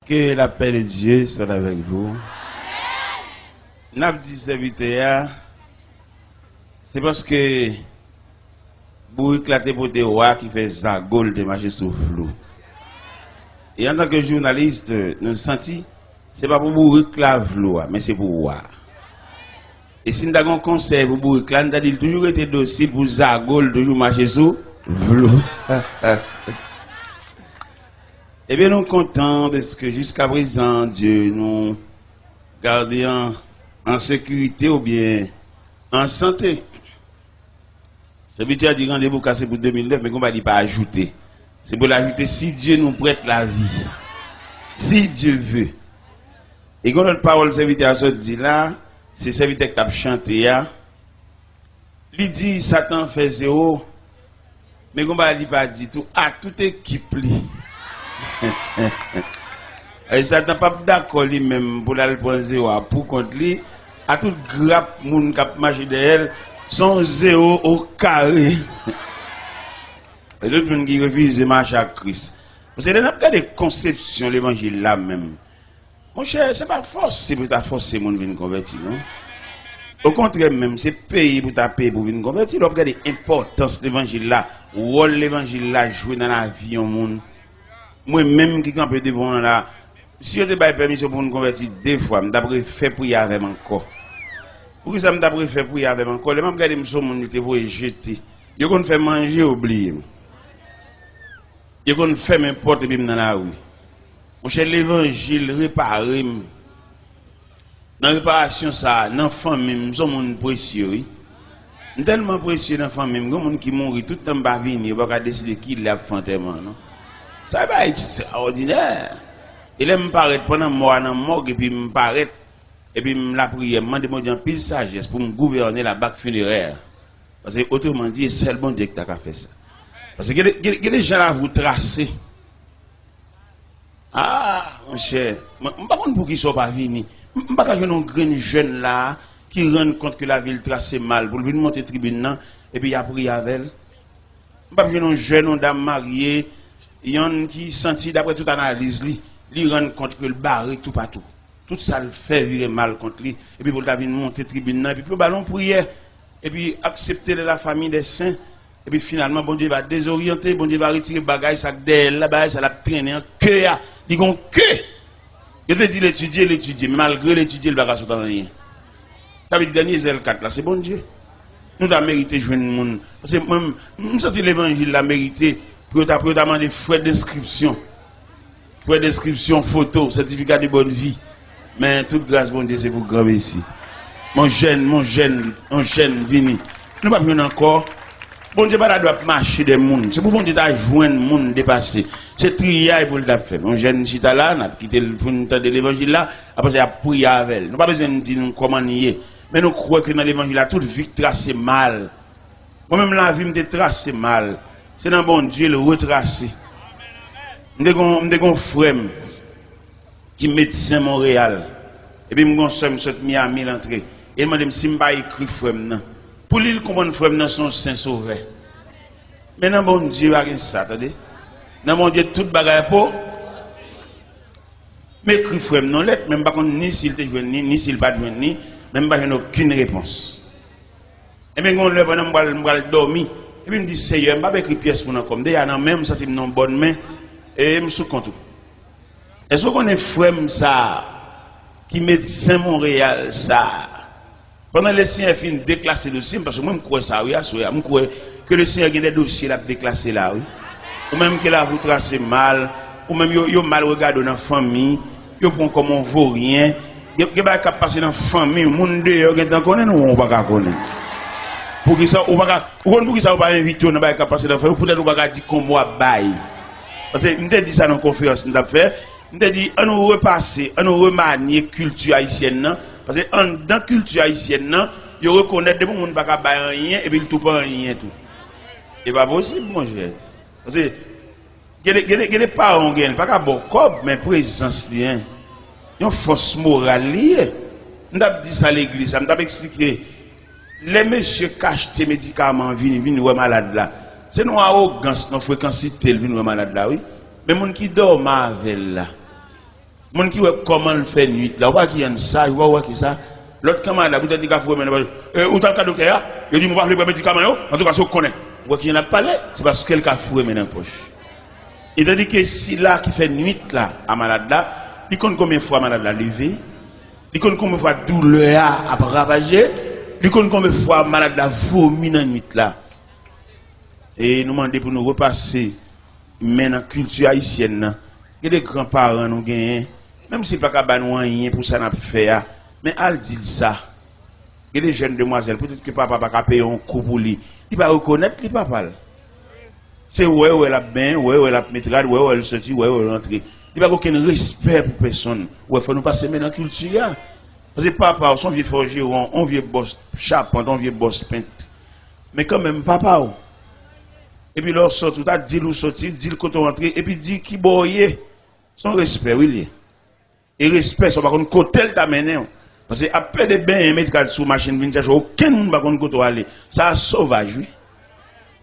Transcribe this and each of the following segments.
Que la paix de Dieu soit avec vous. N'a dit serviteur, c'est parce que vous éclatez pour des rois qui fait zagol de marcher sous flou. Et en tant que journaliste, nous senti, c'est pas pour vous éclater flou, mais c'est pour voir. Et si nous avons un conseil pour vous éclater, nous avons toujours été docile pour zagol, toujours marcher sous flou. Eh bien, nous sommes contents de ce que jusqu'à présent, Dieu nous garde en sécurité ou bien en santé. C'est bien à dire rendez-vous cassé pour 2009, mais on va dire pas ajouter. C'est pour l'ajouter si Dieu nous prête la vie. Si Dieu veut. Et quand notre parole serviteur à ce dit là, c'est serviteur qui a chanté. Il dit Satan fait zéro, mais on va dire pas dit tout à toute équipe. Et ça n'a pas d'accord lui-même pour aller prendre zéro pour contre lui. À tout grappe moun k'ap marché derrière son zéro au carré. Et d'autres moun qui refusent de marcher à Christ. Parce que n'a pas de conception l'évangile là même. Mon cher, c'est pas force pour ta forcer moun venir convertir, non? Au contraire même, c'est payer pour ta payer pour venir convertir. On regarde l'importance de l'évangile là, rôle l'évangile là jouer dans la vie au monde. Moi-même qui campe devant là, si je te baille permission pour nous convertir deux fois, je t'ai fait pour y aller encore. Pour que ça me t'ai fait pour y aller encore, les gens regardent mes gens, ils te voient jeter. Ils qu'on fait manger, oublier. Ils qu'on fait n'importe quoi dans la rue. Mon cher, l'évangile réparé. Dans la réparation, ça, dans la famille, nous sommes précieux. Tellement précieux dans la famille, nous sommes qui mourent tout le temps, ils ne vont pas décider qui l'a fait enterrement. Ça va être extraordinaire. Il aime paraître pendant moi dans morgue et puis me paraître et puis me la prière, me demander un pile sagesse pour me gouverner la bac funéraire. Parce que autrement dit, c'est le bon Dieu qui t'a fait ça. Parce que il y a des gens là vous tracer. Ah, mon cher, je ne sais pas pour qui sont pas venus. Je ne sais pas que un jeune là qui rend compte que la ville tracée mal pour venir monter tribune et puis il a prié avec elle. Je ne sais pas un jeune, une dame mariée. Il y en a qui sentit d'après toute analyse, lui rend compte que le barré tout partout. Tout ça le fait virer mal contre lui. Et puis pour venir monter tribune, et puis pour le ballon prière, et puis accepter de la famille des saints. Et puis finalement, bon Dieu va désorienter, bon Dieu va retirer le bagage, ça d'elle, là-bas, ça l'a traîné en cœur. Il dit que. Il te dit l'étudier, mais malgré l'étudier, le bagage n'est rien. Ça veut dire Daniel 4 là, c'est bon Dieu. Nous avons mérité de jouer le monde. Parce que moi, je sens que l'évangile l'a mérité. Pour demander frais d'inscription, photo, certificat de bonne vie. Mais toute grâce, bon Dieu, c'est pour grand ici. Mon jeune, vini. Nous ne pouvons pas venir encore. Bon Dieu, pas doit marcher des mondes. C'est pour bon Dieu, t'as joué un monde dépassé. C'est trier pour le faire. Mon jeune chita là, n'a quitté le fond de l'évangile là, après ça, il a prié avec elle. Nous pas besoin de dire comment nier. Mais nous croyons que dans l'évangile là, toute vie tracée mal. Moi-même, la vie me tracée mal. C'est dans bon Dieu le retracer. Je suis un frère qui est médecin Montréal. Et puis je suis un Miami l'entrée. Et il m'a dit si je ne pas écrit frère. Pour lui, il comprend frère dans son saint sauveur. Mais dans bon Dieu, il n'y a rien de ça. Dans bon Dieu, tout bagaille pour. Mais écrit frère non lettre, même pas ni s'il te joint ni s'il pas joint ni, même pas aucune réponse. Et bien quand on lève, on va dormir. Et puis il me dit, Seigneur, je ne vais pas écrire pièce pour nous comme. D'ailleurs, dans même ça, c'est une bonne main. Et je me suis compte. Est-ce qu'on est frère ça, qui médecin Montréal, ça? Pendant les Seigneurs finissent de déclasser le dossier, parce que moi, je crois ça, oui, je crois que le Seigneur a des dossiers là, déclassés là, oui. Ou même qu'il a vous tracé mal, ou même il a mal regardé dans la famille, il prend comme on vaut rien. Il n'y a pas qu'à passer dans la famille, le monde dehors, il y a on va pas connaître. Pour qui ça, on va pas inviter, on va pas passer dans la famille, peut-être on va dire qu'on va bailler. Parce que je me dit ça dans la conférence, je me dit, on nous repasser, on nous remanier culture haïtienne, parce que dans la culture haïtienne, il reconnaît que les gens ne peuvent pas rien et puis ils ne pas rien. C'est pas possible, mon cher. Parce que les parents ne pas bon corps, mais présence, il y a une force morale. Je me dit ça à l'église, je me expliqué. Les messieurs cachent tes médicaments, viennent malades là. C'est nos arrogance, nos fréquencités, viennent malades là, oui. Mais les gens qui dorment avec là. Mon qui voit comment le fait nuit, là, voit qu'il y a ça, il voit qui ça. L'autre camarade, vous avez dit qu'il faut maintenant, où t'as le docteur, il dit, moi, je vais pas médicament, en tout cas, si on connaît. Voit qu'il y en a pas là, c'est parce qu'elle a foué maintenant poche. Il t'a dit que si là, qui fait nuit, là, à malade là, il compte combien de fois malade là levé, il compte combien de fois douleur à ravager, il compte combien de fois malade là vomi dans la nuit là. Et nous demandons pour nous repasser, mais dans la culture haïtienne, il y a des grands-parents nous gagnent, même si pas qu'à nous rien pour ça n'a pas fait, mais elle dit ça. Il y a des jeunes demoiselles, peut-être que papa n'a pas payé un coup pour lui, il va reconnaître les papa. C'est ouais, elle a bien, ouais, elle a métrage, ouais, elle sortit, ouais, elle rentre. Il n'y a pas aucun respect pour personne. Ouais, il faut nous passer maintenant dans la culture. Parce que papa, son vieux forgeron, on vieux boss charpente, on vieux boss peintre. Mais quand même, papa, et puis là, sort, tout à dit où sortir, dit le côté rentré, et puis dit qui boye. Son respect, oui. Et respect, ça va contre côté t'a mené. Parce que après des bains, mettre sous machine, aucun monde va contre côté aller. Ça sauvage, oui.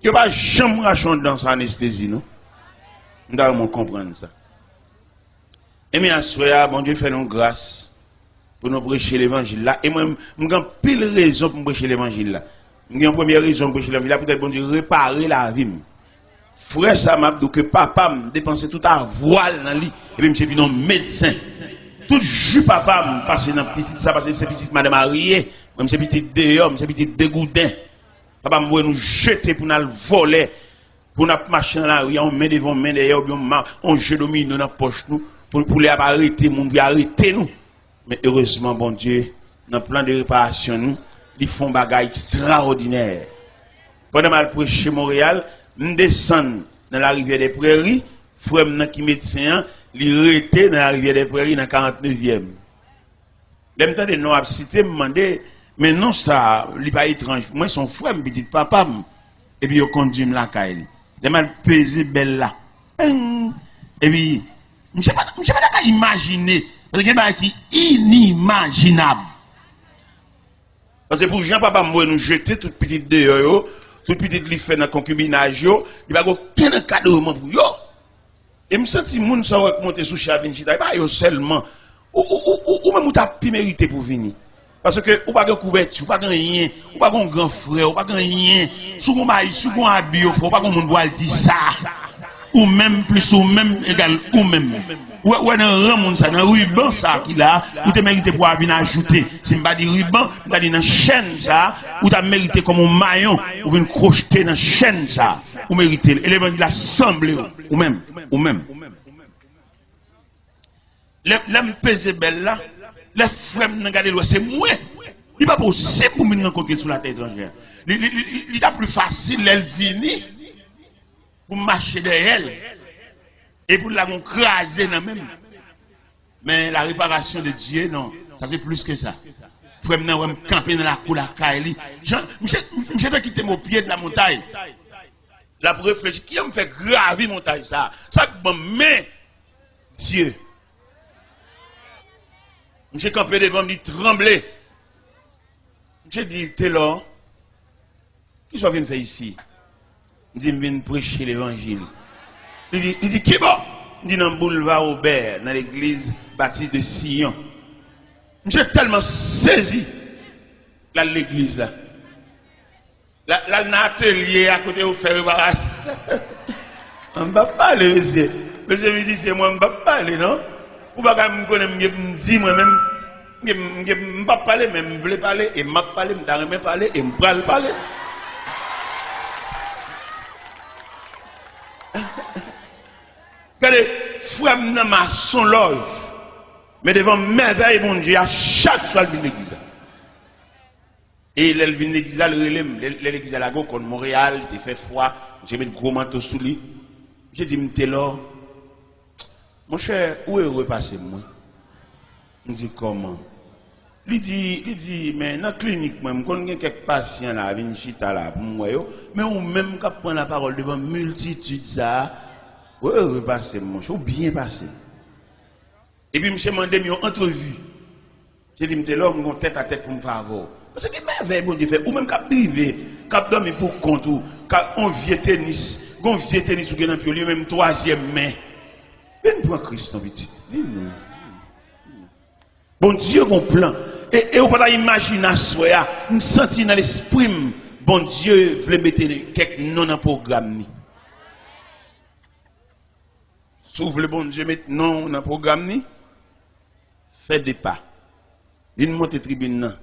Il n'y a pas jamais racheté dans sa anesthésie, non? Nous devons comprendre ça. Et bien, à ce bon Dieu fait nous grâce pour nous prêcher l'évangile là. Et moi, je n'ai pile raison pour prêcher l'évangile là. J'ai une première raison pour prêcher l'évangile là, peut-être bon Dieu réparer la vie. Frère, ça m'a dit que papa m'a dépensé tout à voile dans lit. Et puis, je suis venu médecin. Tout jus papa m'a passé dans petite ça, parce que c'est petite madame mariée. Moi, je suis petit dehors, je suis petit dégoûtant. Papa m'a nous jeter pour nous voler, pour nous marcher dans la rue, on met devant, main derrière, on jette domino dans la poche nous, pour les arrêter, mon arrêter nous. Mais heureusement, bon Dieu, dans le plan de réparation, nous, ils font des bagages extraordinaires. Pendant que je prêche Montréal, nous descendons dans la rivière des Prairies, frère qui médecin, il était dans la rivière des Prairies dans la 49e. Même temps de nous cité, me demandé, mais non, ça, il n'est pas étrange. Moi, son frère me dit papa, et puis il conduit la caille. Il m'a pesé belle là. Et puis, je ne sais pas imaginer, parce que c'est inimaginable. Parce que pour Jean-Papa, nous jeter toute petite dehors, toute petite li fait dans le concubinage, il n'y a aucun encadrement pour eux. Et je me sens que les gens sont montés sous Chavin, ce n'est pas seulement, ou même tu as pu mériter pour venir. Parce que ou pas de couverture, ou pas de rien, ou pas de grand frère, ou pas de rien. Sous mon mari, sous mon habit, ou pas de monde doit dire ça. Ou même plus, ou même égal, ou même. Ou dans le rang, ça, dans le ruban, ça, qu'il a, ou tu mérité pour venir ajouter. Si je ne dis pas ruban, je dis dans la chaîne, ça, ou tu as mérité comme un maillon, ou venir crocheter dans la chaîne, ça, ou mérité. Et l'évangile a semblé, ou même. L'homme pesé belle là. Les frères n'ont gardé l'eau, c'est moi. Il n'est pas possible pour me rencontrer sur la terre étrangère. Il est plus facile, elle venir pour marcher derrière elle et pour la craser dans même. Mais la réparation de Dieu, non, ça c'est plus que ça. Frère n'a pas campé dans la cour de la Kaili. Je vais quitter mon pied de la montagne. Là pour réfléchir, qui me fait graver la montagne ça? Ça me Dieu. Monsieur campé devant me dit trembler. Monsieur dit, t'es là. Qu'est-ce que tu viens faire ici? Il dit, je viens prêcher l'évangile. Il dit, qui bon? Il dit, dans le boulevard Aubert, dans l'église bâtie de Sion. Monsieur tellement saisi là l'église là. Là, dans l'atelier à côté où faire embarrasse. On ne va pas parler, monsieur. Monsieur me dit, c'est moi, on ne va pas parler, non? Ou pas me connaître, me dire moi-même, je ne pas parler, mais je voulais parler, et je parler, je ne pas parler, et je ne parler. Regardez, frère, dans son loge, mais devant merveille, mon Dieu, à chaque fois, il vient l'église. Et il vient l'église, l'église à la go, contre Montréal, il fait froid, j'ai mis un gros manteau sous lui. J'ai dit, m'étais là. Mon cher, où est repassé moi? Je dis comment? Il dit, mais dans la clinique, moi, je connais quelques patients là, Vinchita là, pour moi, mais ou même quand prend la parole devant multitude ça, où est repassé mon cher, ou bien passé. Et puis, je me demandé une entrevue. J'ai dit, je là, je tête à tête pour me faire avoir. Parce que merveille, bon Dieu fait, ou même quand privé, quand dormir pour compte, ou quand on vient tennis, ou bien un pied, lui même troisième main. Viens prendre Christ, ton petit. Bon Dieu, mon plan. Et on peut pas imaginer à soi, me sentir dans l'esprit, bon Dieu voulait mettre quelques noms dans le programme. S'ouvre le bon Dieu, mettre non dans le programme, fait des pas. Une montée tribune,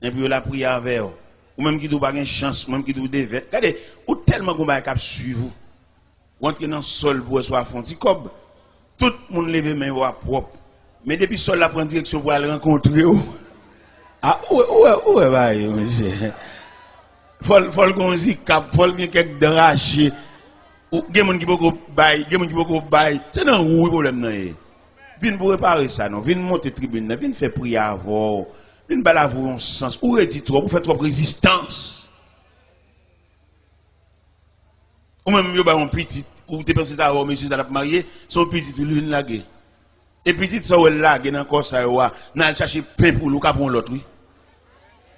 et puis la prière avec vous. Ou même qui doit pas une chance, ou même qui doit devait. Regardez, ou tellement qu'on va suivre vous. Ou entrer dans le sol pour soit fonti cob. Tout le monde lève main propre. Mais depuis le sol la prend direction pour aller rencontrer vous. Ah ouais, monsieur. Faut qu'on y cap, faut qu'il y ait quelques draches. Ou gen moun qui beaucoup bail, gen moun qui beaucoup bail. C'est non ou problème non. Vin pour réparer ça non, vin monter tribune, vin faire prière avant. Une balle à vous en sens, ou redit trop, ou fait trop résistance. Ou même, vous avez un petit, ou tu penses ça, monsieur, ça l'a marié, son petit, ou l'une lagué. Et petit, ça, ou lagué, dans le ça, ou n'a cherché pain pour l'ou, pour l'autre, oui.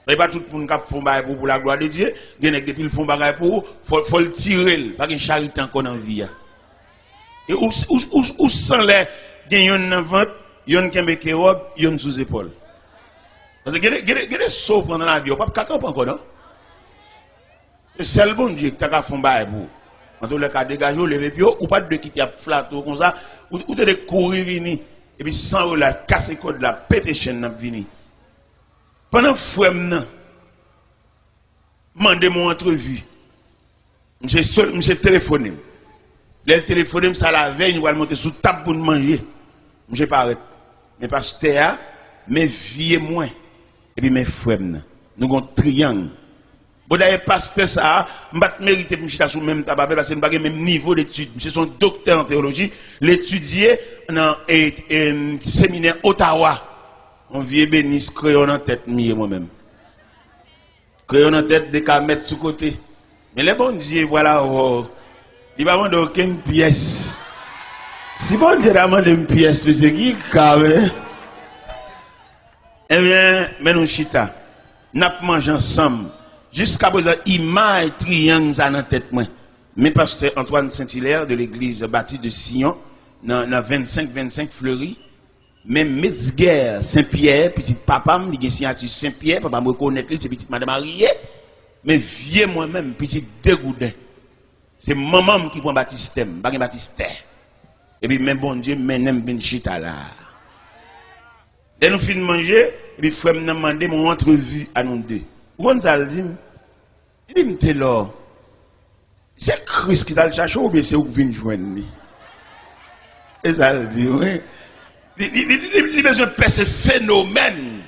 Mais pas tout le monde qui fait un pour la gloire de Dieu, il y a des gens qui font pour faut le tirer, pas une charité encore dans la vie. Et où sans les, il y a une vente, il y a une qui robe, il y a une sous-épaule. Parce que il y a des sauts pendant la vie, on ne peut pas camper encore, non? C'est le bon Dieu qui a fait un bail pour. En tout cas, dégager, lever pied, ou pas de quitter à flatter comme ça, ou de courir, venir, et puis sans la casser code, la péter chaîne, venir. Pendant que je demandé mon entrevue, je téléphoné. Le téléphoné, ça la veille, nous allons monter sous table pour manger. Je parle. Mais pasteur, mes vieux moins. Et puis mes frères, nous avons un triangle. Bon, d'ailleurs, pasteur, ça, je ne mérite pas de me sous même tabac parce que nous n'avons pas le même niveau d'études. Je suis un docteur en théologie, l'étudier dans un séminaire Ottawa. On vient béni, crayon en tête, moi-même. Crayon en tête, des cas mettre sous côté. Mais les bons dieux, voilà, il va demander aucune pièce. Si bon Dieu demande une pièce, monsieur, qui carré? Eh bien, mais nous chita, nous mangeons ensemble. Jusqu'à présent, image triangle dans la tête, moi. Mais pasteur Antoine Saint-Hilaire de l'église bâtie de Sion, dans 25 Fleury, même Metzger Saint-Pierre, petit papa, il y a signature Saint-Pierre, papa me reconnaît, c'est petite madame mariée, mais vieux moi-même, petit dégoudin. C'est maman qui prend baptistème, pas baptistère. Et puis, même bon Dieu, même ben chita là. Dès nous finissons de manger, et puis frère m'a demandé mon entrevue à nous deux. Où ça le dit? Il dit, m'te là. C'est Christ qui t'a le cherché ou bien c'est où vous venez joindre? Et ça le dit, oui. Il a besoin de faire ce phénomène.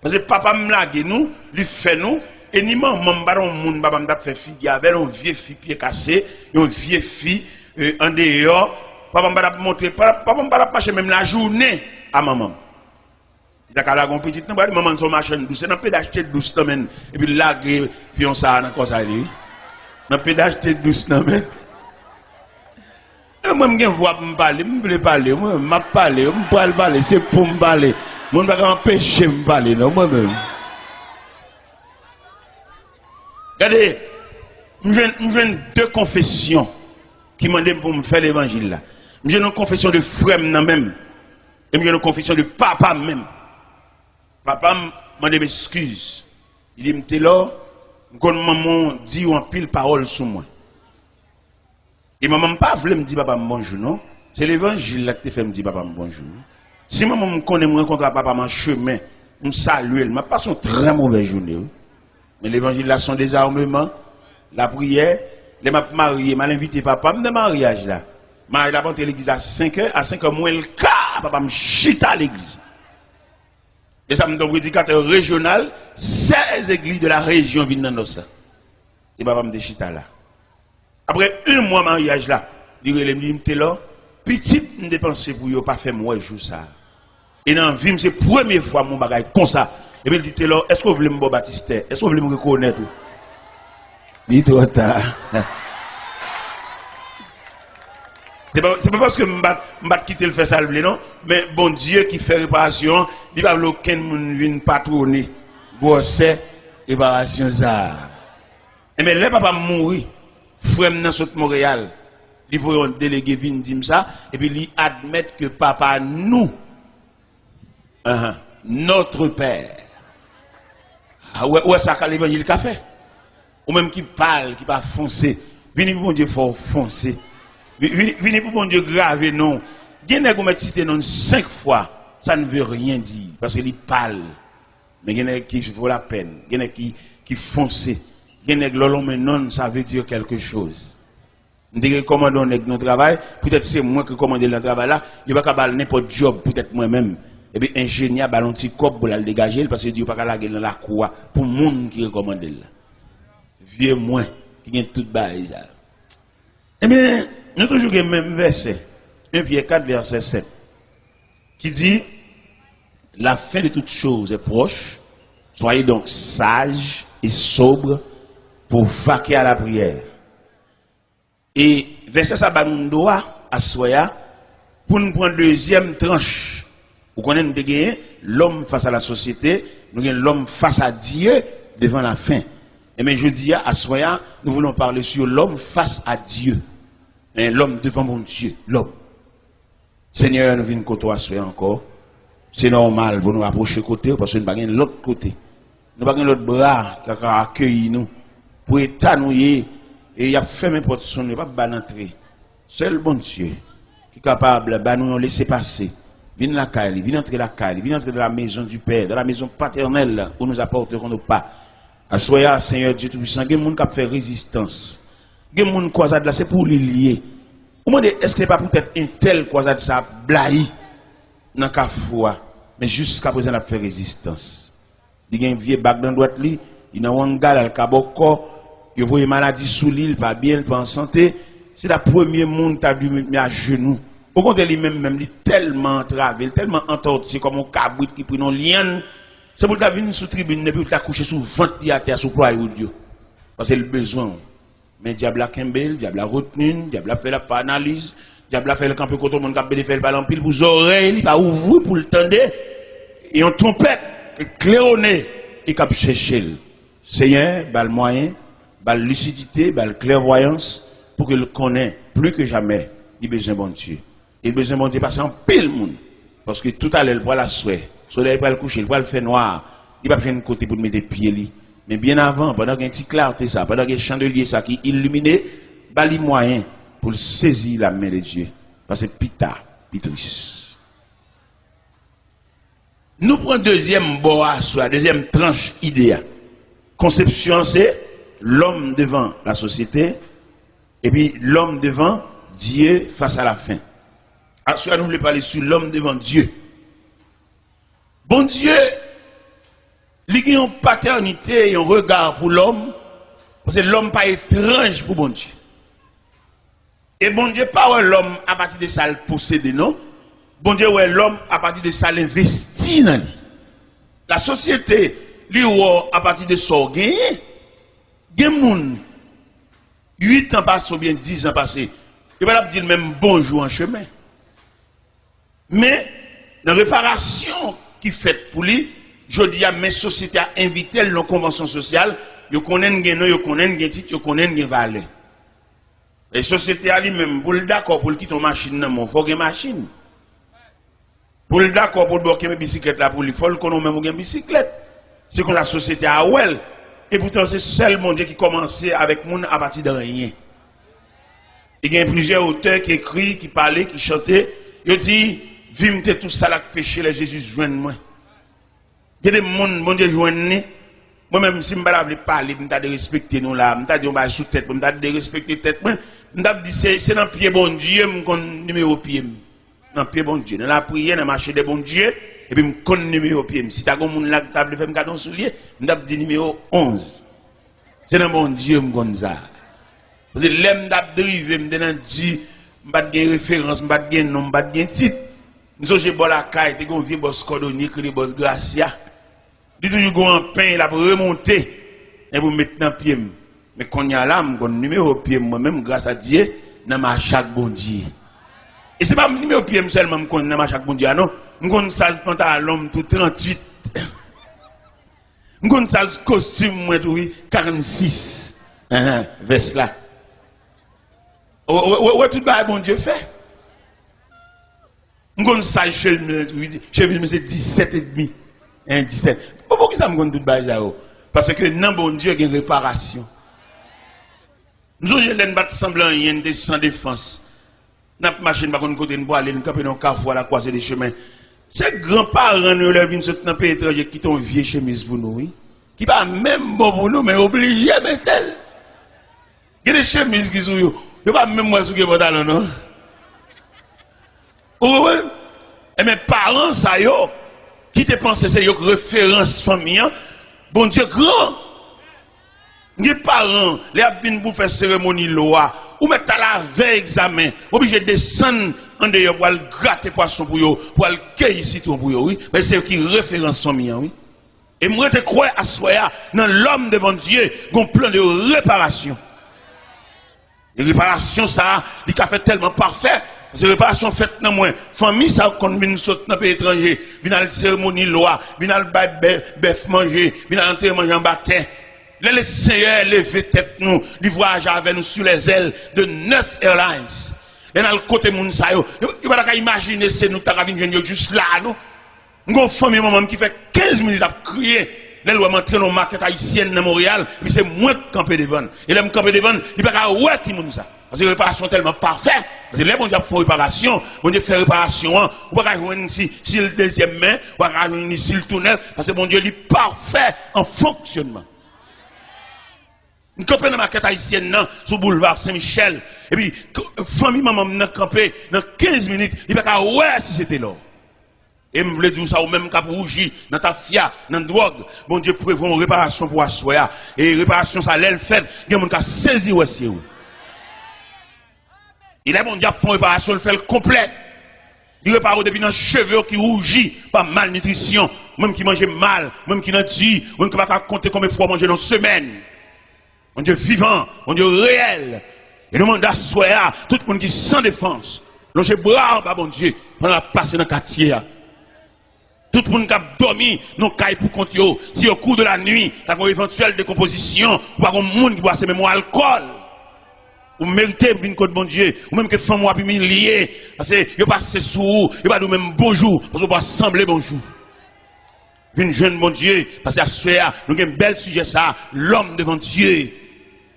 Parce que papa me l'a dit, nous, il fait nous, et ni maman m'a fait fille avec une vieille fille pied cassé, une vieille fille en dehors. Papa m'a montré, papa m'a marché même la journée à maman. Il a la petite, maman son machin douce, on peut d'acheter douce même, et puis là, puis on s'en a encore ça. On peut d'acheter douce même. Moi, je vois me parler, je veux parler, moi, je parler, je parler, c'est pour me parler. Je ne vais pas empêcher de me parler, non, moi-même. Regardez, j'ai deux confessions qui m'ont demandé pour me faire l'évangile là. J'ai une confession de frère même, et j'ai une confession de papa même. Papa m'a demandé excuse. Il dit, m'te là, quand maman dit en pile parole sur moi. Et maman pas voulu me dire papa bonjour, non? C'est l'évangile là qui te fait me dire papa bonjour. Si maman me connaît, me rencontre papa en chemin, me salue, elle m'a passé une très mauvaise journée. Mais l'évangile là, son désarmement, la prière, les m'a marié, m'a invité papa, me de mariage là. Marie l'a monté l'église à 5h, à 5h moins le cas, papa me chita à l'église. Et ça me donne un prédicateur régional, 16 églises de la région viennent dans ça. Et papa me chita là. Après un mois mariage là, il me dit là, petit me dépenser pour yo pas faire moi jour ça. Et dans vie c'est première fois mon bagage comme ça. Et puis il dit là, est-ce que vous voulez me baptiser? Est-ce que vous voulez me reconnaître? Il trop tard. C'est pas parce que je vais quitter le faire ça, non? Mais bon Dieu qui fait réparation, il va aucun monde vienne patronner. Bon, c'est réparation ça. Et mais là, papa mourir. Frère dans Montréal, il faut un délégué venir dire ça, et puis il admettre que papa nous, notre Père. Ah ouais, ça qu'a l'évangile qu'a fait. Ou même qui parle, qui va foncer. Venez pour mon Dieu, faut foncer. Venez pour mon Dieu, graver non. Genègue vous mettre cité non 5 fois, ça ne veut rien dire. Parce qu'il parle. Mais genègue qui vaut la peine. Genègue qui fonce. Genègue l'olon mais non, ça veut dire quelque chose. Nous disons commandons notre travail. Peut-être c'est moi qui commande le travail là. Il n'y a pas qu'à n'importe job, peut-être moi-même. Et bien, ingénieur, ballon petit cop pour le dégager, parce que Dieu n'a pas qu'à la gueule dans la cour pour le monde qui recommande là. Vieux moins, qui gagne tout bas. Eh bien, nous toujours le même verset, 1 Pierre 4, verset 7, qui dit, la fin de toutes choses est proche, soyez donc sages et sobres pour vaquer à la prière. Et verset ça, nous doit à soya pour nous prendre deuxième tranche. Vous connaissez, nous avons l'homme face à la société, nous avons l'homme face à Dieu devant la fin. Et bien je dis à soya, nous voulons parler sur l'homme face à Dieu. L'homme devant mon Dieu, l'homme. Seigneur, nous venons côté à soya encore. C'est normal, vous nous rapprocher côté parce que nous n'avons pas l'autre côté. Nous n'avons pas l'autre bras qui a accueilli nous. Pour étanouiller, et il a fermé porte son, il n'y a pas d'entrée. Seul bon Dieu qui est capable de nous laisser passer. Viens la caille, viens entrer la caille, viens entrer dans la maison du Père, dans la maison paternelle où nous apporterons nos pas. Assoya, Seigneur Dieu Tout-Puissant, il y a des gens qui font résistance. Il y a des gens qui croisent là, c'est pour les lier. Vous me demandez, est-ce que ce n'est pas peut-être un tel croisade ça blahi dans la foi, mais jusqu'à présent, il a fait résistance. Il y a un vieux bac dans la droite, il y a un gars, il y a une maladie sous l'île, pas bien, pas en santé. C'est le premier monde qui a dû mettre à genoux. Au contraire, lui-même, il est tellement entravé, tellement entorti comme un cabrit qui prend un lien. C'est pour que tu viennes sous tribune et puis tu as couché sous ventre à terre, sous croix ou Dieu. Parce que c'est le besoin. Mais le diable a Kembel, le diable a retenu, le diable a fait la analyse, le diable a fait le camp pour tout le monde qui a fait le ballon pile pour les oreilles, il va ouvrir pour le tendre. Et on trompette, claironné, et cap chercher. Seigneur, bal moyen, bal lucidité, bal clairvoyance, pour qu'il connaisse plus que jamais, il a besoin de bon Dieu. Il a besoin de bon Dieu parce qu'en pile monde. Parce que tout à l'heure, il va la souhait. Le soleil va le coucher, il va le faire noir. Il va pas besoin de côté pour mettre les pieds. Mais bien avant, pendant qu'il y a une petite clarté, ça, pendant qu'il y a un chandelier ça, qui illuminé, bali moyen pour saisir la main de Dieu. Parce que pita, pitris. Nous prenons deuxième boa, soit deuxième tranche idéale. Conception, c'est l'homme devant la société, et puis l'homme devant Dieu face à la fin. Soit nous voulons parler sur l'homme devant Dieu. Bon Dieu, il y a une paternité et un regard pour l'homme, parce que l'homme n'est pas étrange pour bon Dieu. Et bon Dieu, pas l'homme à partir de ça le posséder, non? Bon Dieu, ouais, l'homme à partir de ça l'investit dans lui. La société, lui, à partir de ça, gagné. Il y a 8 ans passés ou bien 10 ans passés. Il ne va pas dire même bonjour en chemin. Mais, dans la réparation qui fait pour lui, je dis à mes sociétés à inviter la convention sociale, ils connaissent les noms, ils connaissent les titres, ils connaissent les valeurs. Les sociétés à lui-même, pour le d'accord, pour le quitter une machine, il faut une machine. Pour le d'accord, pour le bloquer mes bicyclettes là, pour lui, il faut qu'on ait même une bicyclette. C'est comme la société à Ouel. Et pourtant, c'est seul mon Dieu qui commençait avec moun à partir de rien. Il y a plusieurs auteurs qui écrivent, qui parlaient, qui chantaient. Ils disent, vime tout ça là, péché, les Jésus joigne moi. Il y a des gens, mon Dieu joigne. Moi-même, si je ne veux pas parler, je vais respecter nous là. Je vais dire, sous tête, je vais respecter tête. Je vais dire, c'est dans le pied bon Dieu, je connais numéro pied. Dans le pied bon Dieu. Dans la prière, dans le marché des bon Dieu, et puis je connais numéro pied. Si tu as un monde là qui t'a fait un cadeau soulier, je vais dire numéro 11. C'est dans bon Dieu, je connais ça. Parce que l'aime d'abdrive, je vais dire, je vais dire référence, je vais dire nom, je vais dire titre. Nous sommes chez Bolakay, tu as un vieux boss cordonnier, qui est le boss Gracia. Il y a toujours un pain là pour remonter et pour mettre dans le pied. Mais quand il y a là, je numéro pied moi-même, grâce à Dieu, dans ma chaque bon Dieu. Et ce n'est pas le numéro pied seulement que je dans ma chaque bon Dieu, non. Je connais ça le pantalon tout 38. Je connais ça le costume tout 46. Veste là. Ouais, tout le bon Dieu fait. Je connais ça chez lui, c'est 17 et demi. indistinct. Pourquoi ça me compte tout bazar? Parce que non, bon Dieu, il y a une réparation. Nous avons battre semblant, il y a sans défense. Nous avons marché par contre côté, nous aller, nous camper dans le carrefour à la croisée des chemins. Ces grands-parents nous viennent sur un pays étranger qui ont une vieille chemise pour nous, oui. Qui pas même bon pour nous, mais obligé, mais tel. Il y a des chemises qui sont, il n'y a pas même moi sur le pantalon, non? Oui, et mes parents, ça y est, qui te pensent que c'est une référence famille, bon Dieu grand. Les parents, les abîmes pour faire cérémonie loi, ou mettre à la veille examen, obligé de descendre en dehors pour aller gratter poisson pour eux, pour aller cueillir citron pour eux, oui. Mais c'est qui référence famille, oui. Et moi, je crois à soi, dans l'homme devant Dieu, un plan de réparation. Et réparation, ça, il a fait tellement parfait. Ces réparations faites dans moi. Famille, ça, quand vient sauter dans le pays étranger, vient à la cérémonie loi, vient à la bœuf manger, vient à l'entrée manger en baptême. Les Seigneurs lever tête nous, ils voyagent avec nous sur les ailes de 9 Airlines. Et dans le côté moun sa yo, il va pas imaginer c'est nous qui venir juste là, nous. Nous avons une famille maman qui fait 15 minutes à crier. Les lois m'entraînent dans market haïtienne dans Montréal, puis c'est moi qui camper devant. Et là, me camper devant, il n'y a pas ouais qui moun ça. Parce que la réparation tellement parfaite. Parce que là, bon Dieu fait réparation, bon Dieu fait réparation, ou pas jouer si le deuxième main, ou pas jouer si le tunnel, parce que bon Dieu est parfait en fonctionnement. Nous campons dans la market haïtienne, sur le boulevard Saint-Michel, et puis, famille maman m'a campé dans 15 minutes, il n'y a pas ouais si c'était là. Et je voulais dire ça au même cap rougi, dans ta fia, dans la drogue. Bon Dieu prévoit une réparation pour assoya. Et réparation, ça l'elle fait, il y a des gens qui ont saisi aussi. Il est bon Dieu fait une réparation, il fait le complet. Il répare depuis dans les cheveux qui rougit par malnutrition, même qui mange mal, même qui n'a dit, même qui ne va pas compter combien de fois manger dans une semaine. Mon Dieu vivant, mon Dieu réel. Et nous demandons assoya, tout le monde qui est sans défense. Longer bras, bon Dieu, pendant la passer dans le quartier. Tout le monde qui a dormi, non caille pour compter. Si au cours de la nuit, il y a une éventuelle décomposition, ou pas un monde qui boit ce même alcool, ou méritez une côte bon Dieu, ou même que femme ou humilié, parce que il passe sous, il va nous même bonjour, parce qu'on va sembler bonjour. Une jeune bon Dieu, parce qu'à ce soir, nous avons un bel sujet ça, l'homme devant Dieu.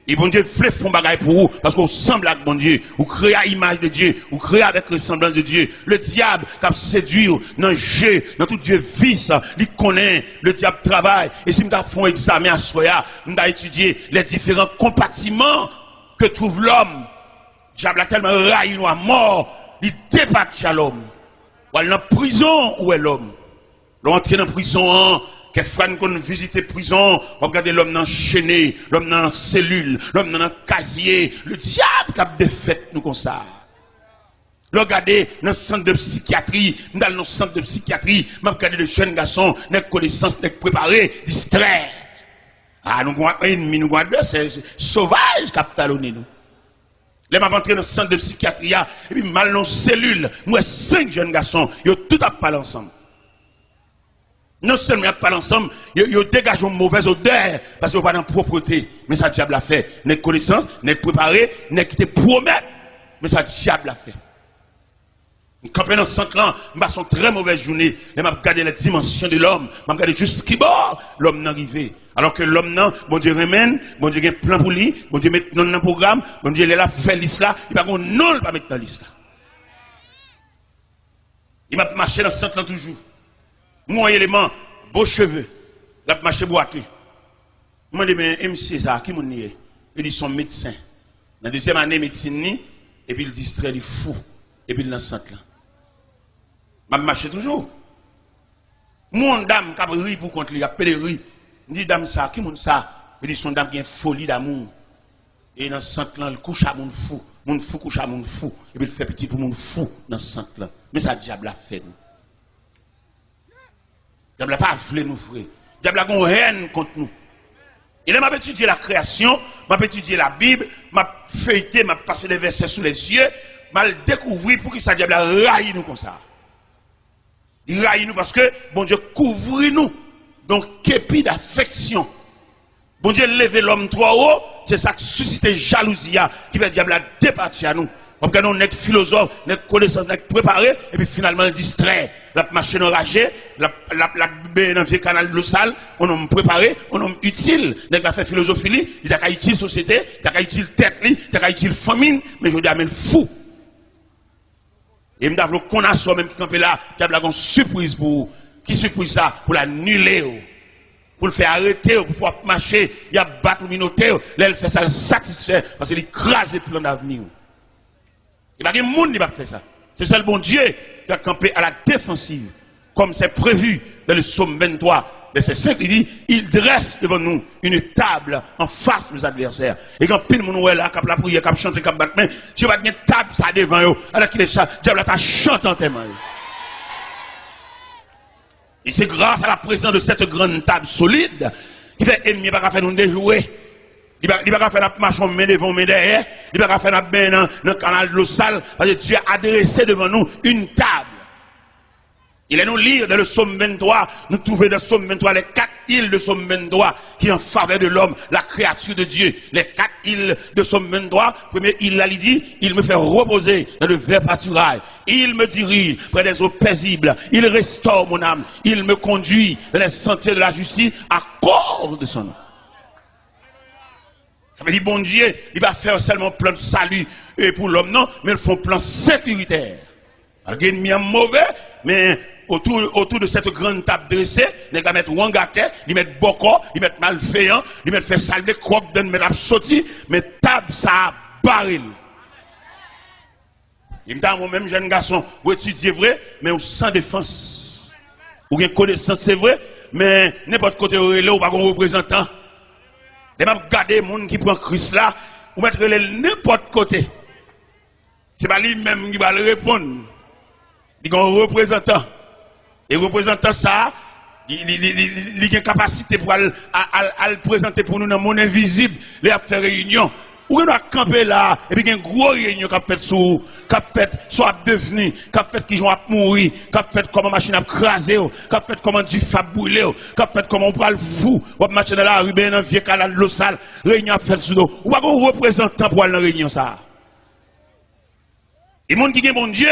Et bon Dieu fait fond bagaille pour vous, parce qu'on semble avec bon Dieu, ou créer à l'image de Dieu, ou créer avec ressemblance de Dieu. Le diable qui a séduit dans le jeu, dans tout Dieu vice, il connaît, le diable travaille. Et si nous avons fait un examen à soi, nous avons étudié les différents compartiments que trouve l'homme. Le diable a tellement raillé nous à mort, il dépasse l'homme. Ou elle est en prison, où est l'homme? L'entrée dans la prison, que frère qu'on visite prison, regardez l'homme enchaîné, l'homme dans la cellule, l'homme dans le casier, le diable qui a défait nous comme ça. Regardez dans le centre de psychiatrie, dans le centre de psychiatrie, regardez le jeune garçon, n'a connaissance, n'a préparé, distrait. Ah, nous avons un ennemi, nous avons un adversaire, sauvage qui a talonné nous. Les m'a rentré dans le centre de psychiatrie, et puis mal dans la cellule, moi 5 jeunes garçons, ils ont tout à parler ensemble. Non seulement ils parlent ensemble, ils dégagent une mauvaise odeur parce qu'ils n'ont pas de propreté. Mais ça, diable a fait. N'est connaissance, n'est préparé, n'est qui te promet. Mais ça, diable a fait. Quand on est dans 5 ans, je passe une très mauvaise journée. Je regarde les dimensions de l'homme. Je regarde jusqu'à bord l'homme n'est arrivé. Alors que l'homme, non, bon Dieu remène, bon Dieu a un plan pour lui, bon Dieu met dans le programme, bon Dieu est là, fait l'islam, il va non, il va mettre dans l'islam. Il va marcher dans 5 ans toujours. Mon élément, beaux cheveux, la marché boité. Moi, je dis, MC, ça, qui m'en est? Il dit, son médecin. Dans la deuxième année, médecine, et puis il distrait, il fou, et puis il est dans le centre. Je marche toujours. Mon dame, qui a ri pour contre lui, il a appelé ri. Il dit, dame, ça, qui m'en ça? Il dit, son dame qui a une folie d'amour. Et dans le centre, il couche à mon fou. Mon fou couche à mon fou. Et puis il fait petit pour mon fou dans le centre. Mais ça, diable a fait, nous. Diable n'a pas voulu nous, frère. Diable a une haine contre nous. Il m'a étudié la création, m'a étudié la Bible, m'a feuilleté, m'a passé des versets sous les yeux, m'a découvert pour que ça diable a raillé nous comme ça. Il raille nous parce que, bon Dieu, couvre nous. Donc, képi d'affection. Bon Dieu, lever l'homme trop haut, c'est ça qui suscite jalousie, qui fait diable a départir à nous. On peut nous être philosophe, notre connaissance, notre préparé, et puis finalement distrait. La machine enragée, la dans le canal de l'eau sale, on a préparé, on a utile. Nous avons fait philosophie, il a utile société, il a utile tête, il a utile famine, mais je dis, mais fou. Et je me qu'on a soi même qui campé là, qui a une surprise pour, qui surprise ça, pour l'annuler, pour le faire arrêter, pour pouvoir marcher, il y a battre le minotaire, là, elle fait ça, le satisfait, parce qu'il écrase les plans d'avenir. Il n'y a pas de monde qui va faire ça. C'est ça le bon Dieu qui a campé à la défensive, comme c'est prévu dans le psaume 23, verset 5, il dit, il dresse devant nous une table en face de nos adversaires. Et quand pile mon est là, cap la prière, cap chanter, cap battre main, tu vas tenir table ça devant eux, alors qu'il est diable t'a chanté en tes mains. Et c'est grâce à la présence de cette grande table solide qui fait ennemi pas faire nous déjouer. Il ne va pas faire la marche en main devant, main derrière. Il ne va pas faire la main dans le canal de l'eau sale. Parce que Dieu a dressé devant nous une table. Il est nous lire dans le psaume 23. Nous trouvons dans le psaume 23 les 4 îles de psaume 23 qui sont en faveur de l'homme, la créature de Dieu. Les 4 îles de psaume 23. Première île, là, il dit, il me fait reposer dans le vert pâturage. Il me dirige près des eaux paisibles. Il restaure mon âme. Il me conduit dans les sentiers de la justice à cause de son nom. Ça veut dire, bon Dieu, il va faire seulement plan de salut pour l'homme, non, mais il faut un plan sécuritaire. Il y a ennemi mauvais, mais autour de cette grande table dressée, il va mettre Wangate, il va mettre Boko, il va mettre malveillant, il va faire salver crop, il va mettre sorti, mais table ça baril. Il me dit, moi-même, jeune garçon, vous étudiez vrai, mais sans défense. Ou bien connaissance, c'est vrai, mais n'importe côté où il est, ou pas un représentant. Les mêmes garder les gens qui prennent Christ là, ou mettre n'importe côté. Ce n'est pas lui-même qui va le répondre. Il y a un représentant. Et le représentant, ça, il a une capacité pour le présenter pour nous dans le monde invisible, il a fait réunion. Ou il doit camper là, et puis il y a une grosse réunion qui a fait soit devenu, qui a fait qui vont mourir, qui a fait comment machine a crasé, qui a fait comment du fab brûlé, qui a fait comment on parle fou, ou marcher dans la rue, dans un vieux canal de l'eau sale, réunion a fait sous l'eau. Ou pas un représentant pour aller dans la réunion ça. Et les gens qui ont bon Dieu,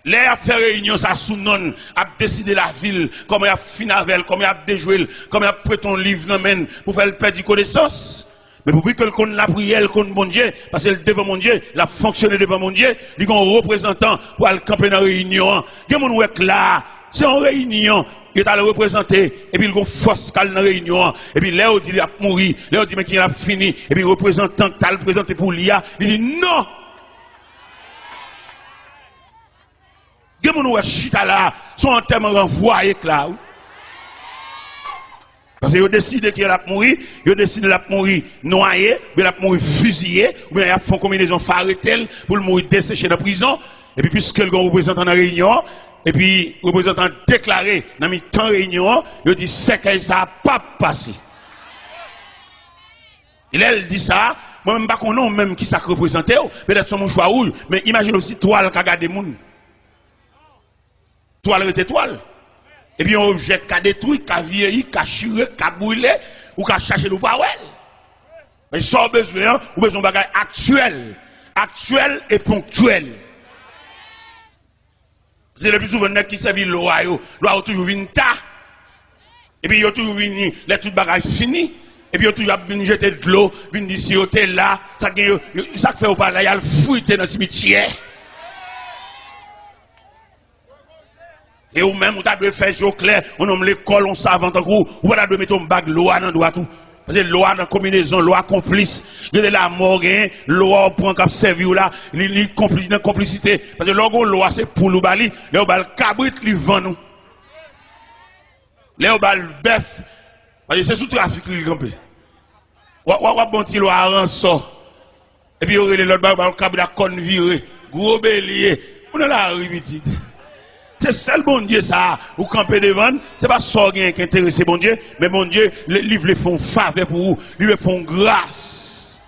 les a fait réunion ça sous non, a décidé la ville, comment il a fini avec, comment il a déjoué, comment il a prêté un livre pour faire le perdre du connaissance. Mais pour que qu'on la prière, qu'on bon Dieu, parce que devant mon Dieu, la fonctionné devant mon Dieu, il y a un représentant pour aller camper dans la réunion. Il y a un monde là, c'est une réunion, il est à le représenter, et puis il y a une force dans la réunion, et puis là, on dit qu'il a mouru, là, on dit qu'il a fini, et puis le représentant qui a le présenté pour l'IA, il dit non! Il y a un monde chita là, son enterrement renvoyé là. Parce qu'ils ont décidé qu'il a mouru, ils ont décidé qu'il a mouru noyé, il a mouru fusillé, ou bien ils font combinaison farretelle pour le mourir desséché dans la prison. Et puis, puisque le représentant dans la réunion, et puis le représentant déclaré dans le temps de réunion, il dit c'est que ça n'a pas passé. Il dit ça, moi-même, je ne sais pas même qui ça représentait, peut-être son choix rouge, mais imagine aussi toile qui a gardé le monde. Toile était toile. Et puis un objet qui a détruit, qui a vieilli, qui a chiré, qui a brûlé, ou qui a cherché le parole. Mais sans besoin, ou besoin de bagages actuels. Actuels et ponctuels. C'est le plus souvent qui servent l'eau, l'eau a toujours une ta. Et puis il y a toujours une, les tout bagages finis. Et puis il y a toujours une jeter de l'eau, une d'ici, là, ça fait au parler, il y a le fouillé dans le cimetière. Et ou même, vous devez faire jour clair, on nomme l'école, on savant en gros, ou vous devez mettre un bague loi dans le doigt tout. Parce que loi dans combinaison, loi complice, il y a de la mort, loi point cap servi ou là, il complice dans complicité. Parce que l'orgon loi c'est pour nous bali, les bal cabrit, li vend nous. Les bal bœuf, parce que c'est sous trafic li campé. Ou bon petit loi rançon. Et puis, il y a l'autre bal cabrit la conne virée, gros bélier, on a la rue petite. C'est seul bon Dieu ça, ou camper devant, c'est pas ça qui intéresse bon Dieu, mais bon Dieu, les livres les font faveur pour vous, ils les font grâce.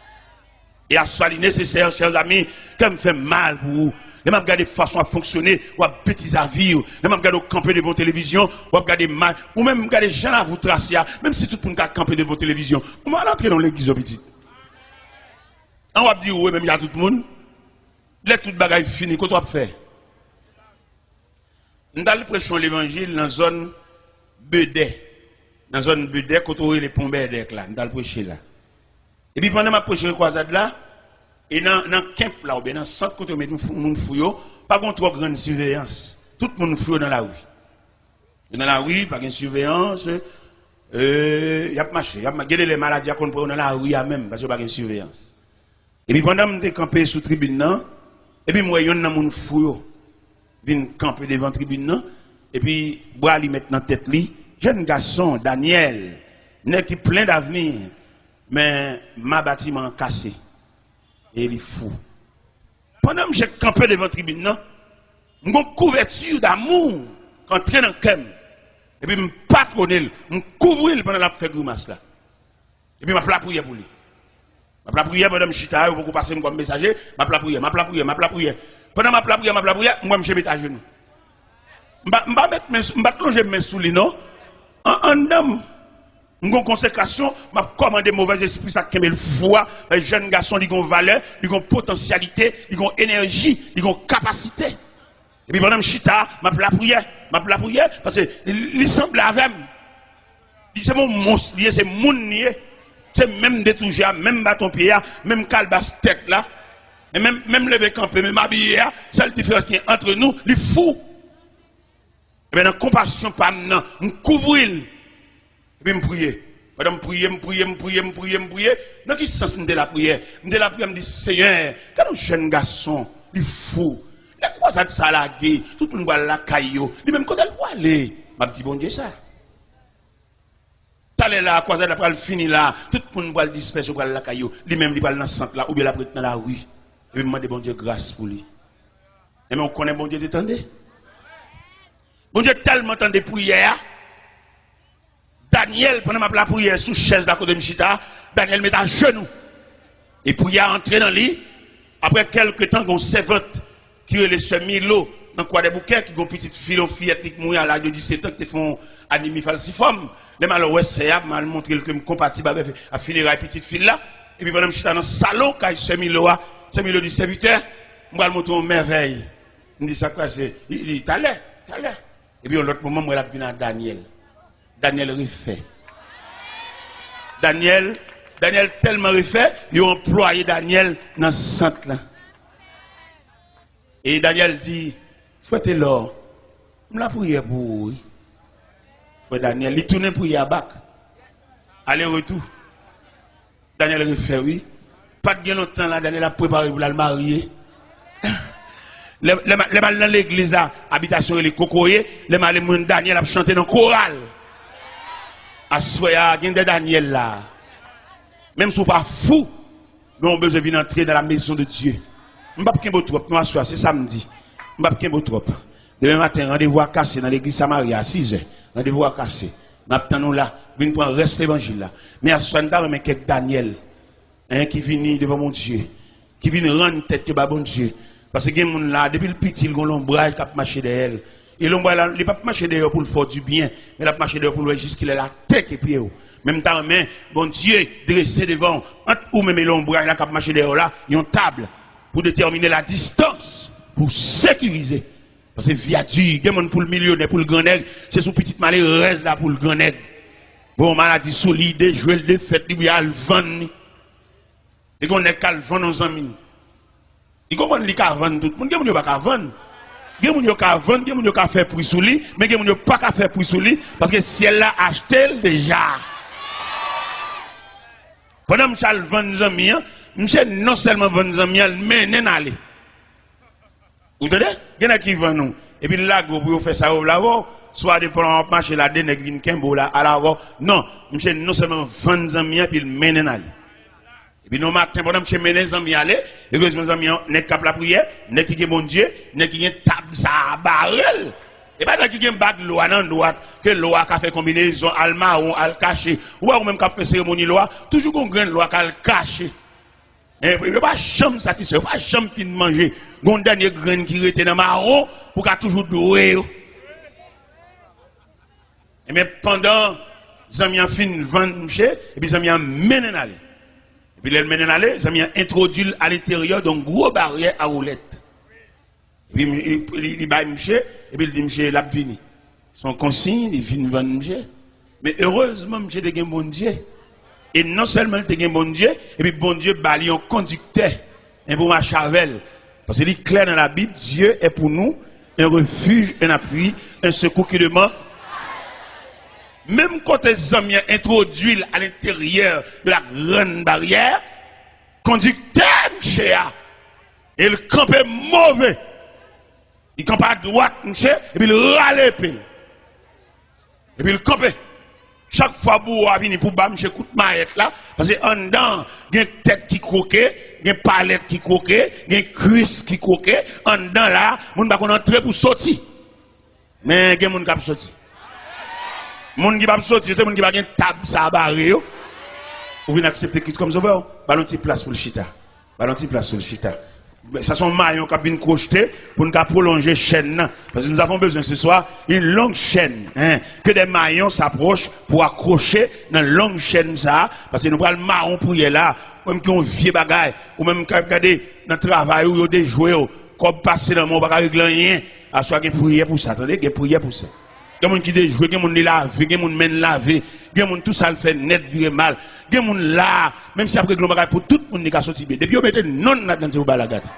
Et à ce nécessaire, chers amis, quand me fait mal pour vous, les mêmes regarder façon à fonctionner, ou à bêtises à vivre, les mêmes regarder camper devant télévision, ou à regarder mal, ou même regarder gens à vous tracer, même si tout le monde a campé devant télévision, comment entrer dans l'église au petit? On va dire, oui, même il y a tout le monde. Les tout bagaille fini, qu'est-ce que tu fais? Nous allons prêcher l'évangile dans la zone Bedé. Dans la zone Bedé, quand on les pompes là, nous allons prêcher là. Et puis pendant ma prêcher la croisade là, et dans le camp là, ou bien dans le centre, quand on met nous fouillons, pas contre trop grande surveillance. Tout le monde fouille dans la rue. Dans la rue, pas de surveillance. Il y a marché. Il y a les maladies qu'on prend dans la rue même, parce qu'il n'y a pas de surveillance. Et puis pendant que je suis campé sous la tribune, et puis moi, il y a un fouille. Vient camper devant la tribune, et puis, bois lui mettre dans la tête, jeune garçon, Daniel, n'est qui plein d'avenir, mais ma bâtiment cassé. Et il est fou. Pendant que j'ai campé devant la tribune, j'ai une couverture d'amour, quand je dans le cœur, et puis je patronne, je couvre pendant la fait grimace là. Et puis je m'appelle prière pour lui. Je m'appelle prière pendant que je suis là, je vais passer comme messager, je m'appelle prière. Pendant ma prière, moi je mets à genoux. Je vais plonger mes sous les non. En homme, une consécration, je vais commander mauvais esprit, ça qui le foie. Les jeunes garçons, ils ont valeur, ils ont potentialité, ils ont énergie, ils ont capacité. Et puis pendant que je suis là, je m'appelle prière, parce que il semble avec moi. C'est mon monstre, c'est mon nier. C'est même détouché, même bâton pied, même calebasse tête là. Et même lever campé, même habillé, seule différence qui est entre nous, les fous. Et bien, dans la compassion, pas maintenant, on couvre. Et puis, je prie. Madame, je prie. Dans quel sens de la prière? De la prière, je me dis, Seigneur, quand un jeune garçon, les fous, la croisade salagée, tout le monde va la caillou, lui même quand elle va aller, ma petite bon Dieu, ça. T'allais là, croisade après elle finit là, tout le monde va le disperser, va la caillou, lui même il va dans le centre là, ou bien la prête dans la rue. Et puis, je demande bon Dieu grâce pour lui. Et mais on connaît bon Dieu, t'entendez? Bon Dieu tellement entendu prière. Daniel, pendant ma prière sous chaise d'à côté de Michita, Daniel met à genoux. Et prière entrer dans lui. Après quelques temps, on servante qui est le semi-lot dans quoi des bouquets, qui ont une petite fille, une fillette qui mouille à l'âge de 17 ans, qui font anémie falciforme. Les malheureux, c'est mal montré que je suis compatible avec la fille la petite fille là. Et puis pendant que je suis dans le salon, quand je suis semi-lot du serviteur, je vais montrer une merveille. Je dis ça quoi, c'est. Il dit, t'as l'air. Et puis, l'autre moment, moi, je suis à Daniel. Daniel refait. Daniel tellement refait, il a employé Daniel dans ce centre-là. Et Daniel dit, fouettez l'or. Je la prière pour vous. Frère Daniel, il tourne pour y bac. Aller-retour. Daniel refait, oui. Pas de longtemps là, Daniel a préparé pour le marier. Les mal dans l'église, habitation et les cocoyers, les mal Daniel a chanté dans le choral. À soya, il y a des Daniel là. Même si vous pas fou, nous avons besoin de venir entrer dans la maison de Dieu. Je ne vais pas trop, nous asseoir, c'est samedi. Je ne vais pas trop. Demain matin, rendez-vous à casser dans l'église Samaria à 6h. Rendez-vous à casser. Nous là, venez prendre le reste de l'évangile là. Mais à ce moment-là, mais quelques Daniel, qui vient devant mon Dieu, qui vient rendre tête de bon Dieu. Parce que les gens là, depuis le petit, ils ont l'ombrage qui a marché derrière. Et l'ombrage là, il n'a pas marché derrière pour le faire du bien, mais il a marché derrière pour le juste qu'il ait la tête et pied. Même temps, mais bon Dieu, dressé devant, entre ou même l'ombrage là qui a marché derrière là, il y a une table pour déterminer la distance, pour sécuriser. Parce que viature, il y a pour le millionnaire, pour le grand nègre, c'est son petit malheur là pour le grand nègre. Bon, maladie solide, jouer le défaite, il y a le vent. Et qu'on est qu'à le vent aux amis. Il comprend qu'il y a vendre tout le monde, il n'y a pas qu'à vendre. Il y a qu'à vendre, il y a qu'à faire prix sous lui, mais il n'y a pas qu'à faire prix sous lui, parce que si elle l'a acheté déjà. Pendant que je vends des amis, je non seulement vendre des amis, mais je aller. Vous entendez? Il y en a qui vendent nous. Et puis là, vous faites ça au lavo, soit de prendre un marché là, des nègres qui sont là, à l'avant. Non, je non seulement vendre des amis, puis mène aller. Et puis, nous, matin, pendant que je mène les amis aller, et que mes amis n'est qu'à la prière, n'est qui est bon Dieu, n'est qui est table, ça, barrel. Et pas qui est bague loi, non, droite, que loi qui fait combinaison, al marron, al caché, ou même qui fait cérémonie loi, toujours qu'on graine loi qui al caché. Et puis, pas jamais satisfait, pas jamais fin de manger. Gon dernier graine qui était dans marron, pour qu'à toujours doué. Et mais pendant, les amis ont fin de vendre, et puis les amis ont mené aller. Puis les mène aller, ça m'a introduit à l'intérieur d'un gros barrière à roulette. Et puis il va monsieur, et puis il dit monsieur, l'a vini. Son consigne, il vient vendre monsieur. Mais heureusement, monsieur de un bon Dieu. Et non seulement il a un bon Dieu, et puis bon Dieu, bah, il y a un conducteur, un bon machavel. Parce qu'il est clair dans la Bible, Dieu est pour nous un refuge, un appui, un secours qui demande. Même quand les hommes introduisent à l'intérieur de la grande barrière, conducteur, monsieur, et le camp est mauvais. Il campe à droite, monsieur, et puis il râle l'épée. Et puis il campe. Chaque fois que vous venez pour bam, je coûte maillette là, parce que en dedans, il y a une tête qui croquait, il y a une palette qui croquait, il y a une cuisse qui croquait, en dedans là, on ne va pas entrer pour sortir. Mais il y a des gens qui peuvent sortir. Les gens qui peuvent sortir, c'est les gens qui peuvent une table, ça barré. Vous venez accepter Christ comme ça, ballon de place pour le chita. Ballon de place pour le chita. Ça sont maillons qui viennent crocheter pour nous prolonger la chaîne. Parce que nous avons besoin ce soir d'une longue chaîne. Que des maillons s'approchent pour accrocher dans une longue chaîne ça. Parce que nous prenons le marron pour y aller là. Même qui ont vieux bagaille. Ou même qui regardez dans le travail où ils ont des jouets. Comme passer dans mon bagage rien. À soit qu'il y ait prière pour ça. Attendez, qu'il y ait prière pour ça. Il y a des gens qui déjouent, il y a des gens qui lavent, il y a des gens qui mènent laver, il y a des gens qui tout ça le fait net, virer mal. Il y a des gens là, même si après le bagage pour tout le monde qui a sorti. Depuis, on mette non là-dedans, c'est au balagate.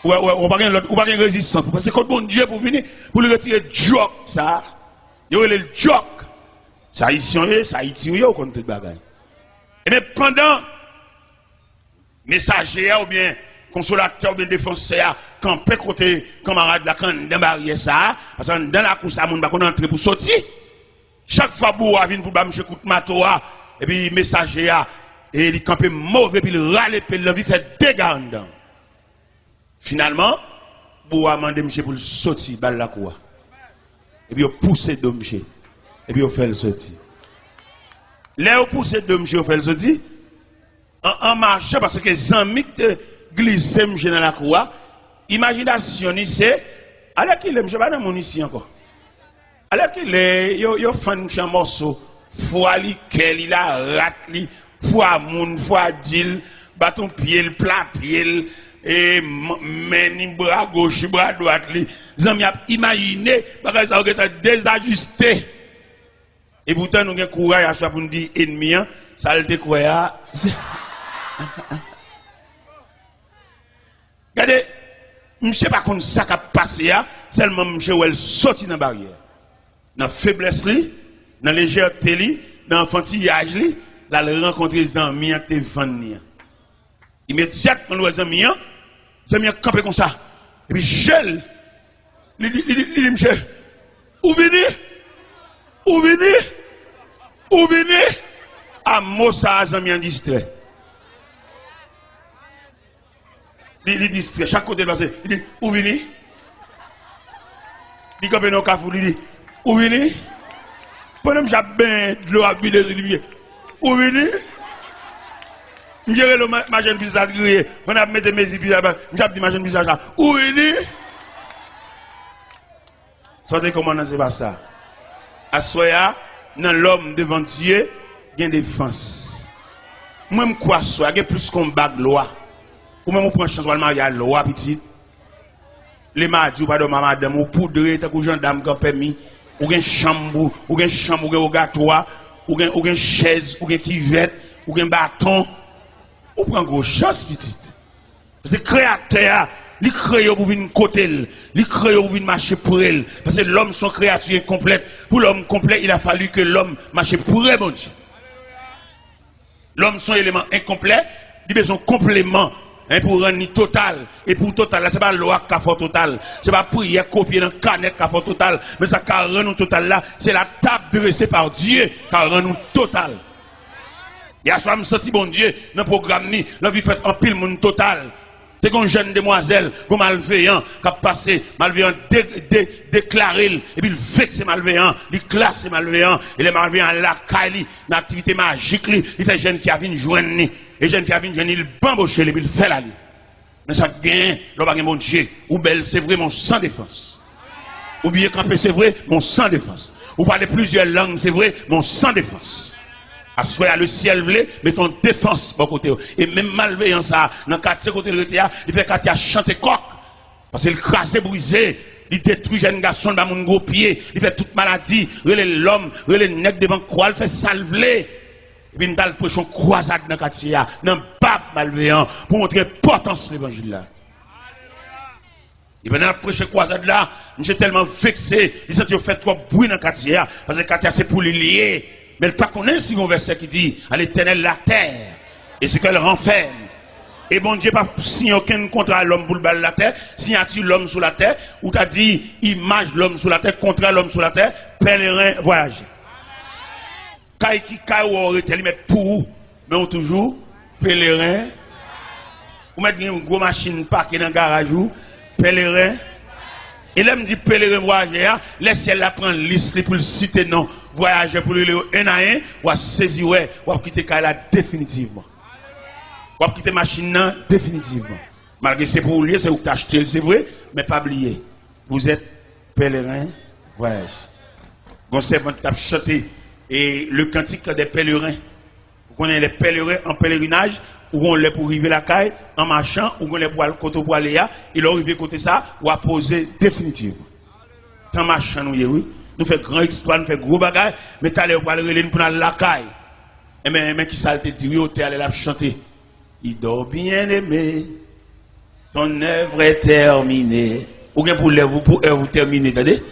On n'a pas de résistance. Parce que c'est quand bon Dieu pour venir, pour le retirer le joke, ça. Il y a le joke. Ça haïtien, ça haïtien, contre tout le bagage. Et bien pendant, messager ou bien consolateur de défenseur, quand peut côté camarade là, quand dans barrière ça, parce que dans la course, on va entrer pour sortir. Chaque fois que vous venez pour bâcher coup de matoa, et puis messager, et il campe mauvais, puis il râle, puis il fait dégâts dedans. Finalement, vous avez demandé monsieur pour le sortir, balle la cour. Et puis vous poussez de monsieur. Et puis vous faites le sortir. Là, vous poussez de monsieur, vous faites le sortir. En marchant, parce que les amis te glissent monsieur dans la cour, imagination, c'est, alors qu'il est, monsieur, pas dans mon ici encore. Alors qu'il est, il fait monsieur un morceau, foi li, quel, il a rat li, foi moun, foi dil, bâton pied, le plat pied, et meni bras gauche, bras droite, les amis a imaginé, parce que ça va être désajusté. Et pourtant, nous avons courage à soi pour nous dire ennemi, ça le découvert. Regardez, je ne sais pas comment ça a passé, seulement je sais sorti dans la barrière. Dans la faiblesse, dans la légèreté, dans l'enfantillage, là, il rencontre les amis qui te vendent. Immédiatement, les amis campé comme ça. Et puis, gel. Il dit, monsieur, où venez? Où venez? Où venez? À Mossa, les amis en distrait. Il distrait. Chaque côté passé. Il dit, où venez? Il campé dans le café. Il dit, où venez? Pendant que j'ai bien de l'eau à buter les oliviers. Où venez? Je dirais ma jeune visage grillé. On a mis mes yeux là-bas. Je dis ma jeune visage là. Où il est? Sortez comment c'est pas ça. À soya, dans l'homme devant Dieu, il y a une défense. Même quoi soya, il y a plus qu'on bague loi. Ou même on prend chance de marier à loi petite. Les mardis ou pas de madame ou poudre, t'as que gendarme qui a permis. Ou une chambre, ou une chambre, ou un gâteau, ou une chaise, ou une kivette, ou un bâton. On prend une grosse chance, petite. Parce que le créateur, il crée pour venir côté, il crée pour venir marcher pour elle. Parce que l'homme, son créature incomplète. Pour l'homme complet, il a fallu que l'homme marche pour elle, mon Dieu. L'homme, son élément incomplet, il a besoin de complément. Pour rendre total. Et pour total, là, ce n'est pas loi qui a fait total. Ce n'est pas prière copier dans le canet qui a fait total. Mais ça qui a rendu total là, c'est la table dressée par Dieu qui a rendu total. Il y a soit me senti bon Dieu dans le programme ni l'envie fait en pile monde total. C'est une jeune demoiselle, un malveillant qui a passé, malveillant déclaré, et puis il vexe malveillant, il classe malveillant, et les malveillants la caille, l'activité magique, il fait jeune fille à venir joindre, et jeune fille à venir joindre, il bamboche, et puis il fait la vie. Mais ça gagne, l'homme a mon Dieu, ou belle, c'est vrai, mon sans défense. Ou bien camper, c'est vrai, mon sans défense. Ou parler plusieurs langues, c'est vrai, mon sans défense. À soit le ciel vle, mettons défense bon côté. Et même malveillant ça, dans quartier côté de l'ETA, il fait quartier chanter coq. Parce qu'il crase brisé, il détruit jeune garçon, il mon gros pied, il fait toute maladie, il l'homme, il nèg devant croix, il fait salver. Et puis, nous avons prêché une croisade dans le quartier, dans le pape malveillant, pour montrer l'importance de l'évangile là. Et bien, dans le prêché croisade là, j'ai tellement vexé, il s'est fait trop bruit dans le quartier, parce que le quartier c'est pour les lier. Mais le pas connaît si un verset qui dit, à l'éternel la terre, et ce qu'elle renferme. Et bon Dieu pas signé aucun contrat à l'homme pour le bal la terre, signature l'homme sur la terre, ou t'as dit image l'homme sur la terre, contrat l'homme sur la terre, pèlerin voyage. Kai qui kai ou aurait met pour mais on toujours pèlerin. Ou mettre une grosse machine parquée dans le garage ou pèlerin. Et là me dit pèlerin voyageur, laissez la prendre liste pour le citer non voyageur pour le un à un, ou à saisir ouais, ou à quitter kai là définitivement. Ou quitter machine définitivement. Malgré c'est pour lier, c'est où t'acheter, c'est vrai, mais pas oublier. Vous êtes pèlerin, voyage. Vous servant qui a chanté et le cantique des pèlerins. Vous connaissez les pèlerins en pèlerinage, ou on les pour arriver la caille, en marchant, ou on les pour aller côté pour aller là, il arrive côté ça, ou à poser définitivement. Sans marchant, nous, oui. Nous faisons grand histoire, nous faisons gros bagages, mais t'as l'air pour aller pour aller la caille. Et mais qui ça te dit, oui, t'es allé là chanter. Il dort bien aimé, ton œuvre est terminée. Ou bien pour vous terminer, attendez?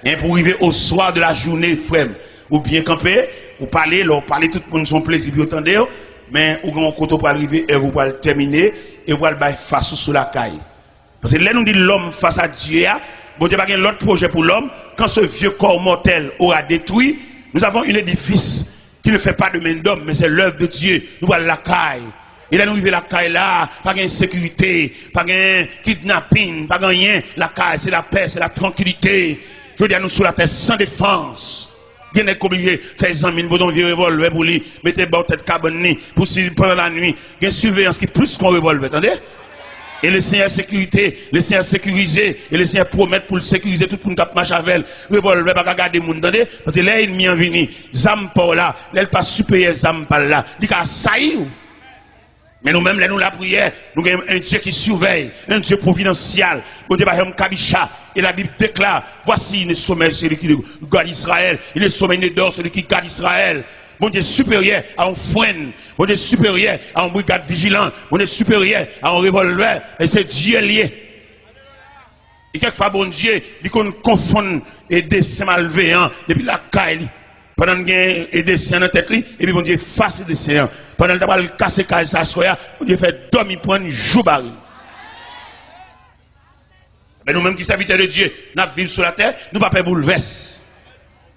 Et pour arriver au soir de la journée, frère, ou bien camper, ou parler, tout le monde son plaisir, vous entendez? Mais ou bien quand on peut arriver, et vous pouvez terminer, et vous allez face sous la caille. Parce que là, nous dit l'homme face à Dieu, bon Dieu, pas l'autre projet pour l'homme, quand ce vieux corps mortel aura détruit, nous avons un édifice qui ne fait pas de main d'homme, mais c'est l'œuvre de Dieu. Nous allons la caille. Et là, nous vivons la caille là, pas de sécurité, pas de kidnapping, pas de rien. La caille, c'est la paix, c'est la tranquillité. Je veux dire, nous sous la terre sans défense. Vous n'êtes pas obligé de faire 100 000 boutons de revolver pour lui, mettez bas tête cabane pour si pendant la nuit. Il y a une surveillance qui est plus qu'un revolver, attendez? Et le Seigneur sécurité, le Seigneur sécurisé, et le Seigneur promet pour le sécuriser tout pour nous cap marche avec revolver, pas garder moun, attendez? Parce que là, il m'y en venu, zam pas là, là, il pas supérieur zam pas là, il a sailli. Mais nous-mêmes, là, nous la prière, nous avons un Dieu qui surveille, un Dieu providentiel. Bon Dieu, par Kabisha, et la Bible déclare, voici le sommet celui qui garde Israël, il est sommet d'or celui qui garde Israël. Bon Dieu supérieur à un frein, bon Dieu supérieur à un brigade vigilant, bon Dieu supérieur à un revolver, et c'est Dieu lié. Et quelquefois, bon Dieu, il confond et dessin malveillant depuis la caille. Pendant qu'il y a des séants dans la tête, et puis bon Dieu face des séants. Pendant qu'il y a le casse ça soya, bon Dieu fait dormir pour un jour baril. Mais nous-mêmes qui serviteurs de Dieu, nous vivons sur la terre, nous ne pouvons pas bouleverser.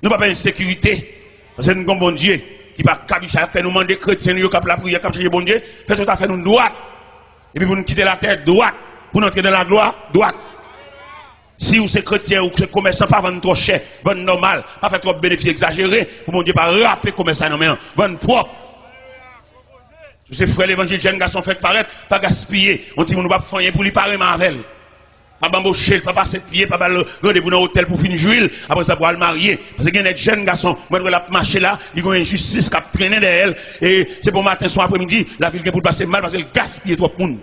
Nous ne pouvons pas insécurité. Parce que nous avons bon Dieu qui va faire nous demander chrétiens, nous avons la prière, comme bon Dieu, fait ce qu'on a fait nous droite. Et puis pour nous quitter la terre droite, pour nous entrer dans la gloire droite. Si vous êtes chrétien ou que commerçant, pas vendre trop cher, vendre normal, pas faire trop de bénéfices exagérés, pour mon Dieu, pas rappeler commerçant, non, mais vendre propre. Tous ces frères l'évangile, jeunes garçons fait paraître, pas gaspiller. On dit, on ne va pas faire pour lui parler Marvel. Pas bamboucher, pas passer de pied, pas rendez-vous dans l'hôtel pour finir jouer, après ça pour le marier. Parce qu'il y a des jeunes garçons, moi, je la marcher là, ils ont une injustice qui a traîné derrière elle, et c'est pour matin, soir, après-midi, la ville qui pour passer mal parce qu'elle gaspille trop de monde.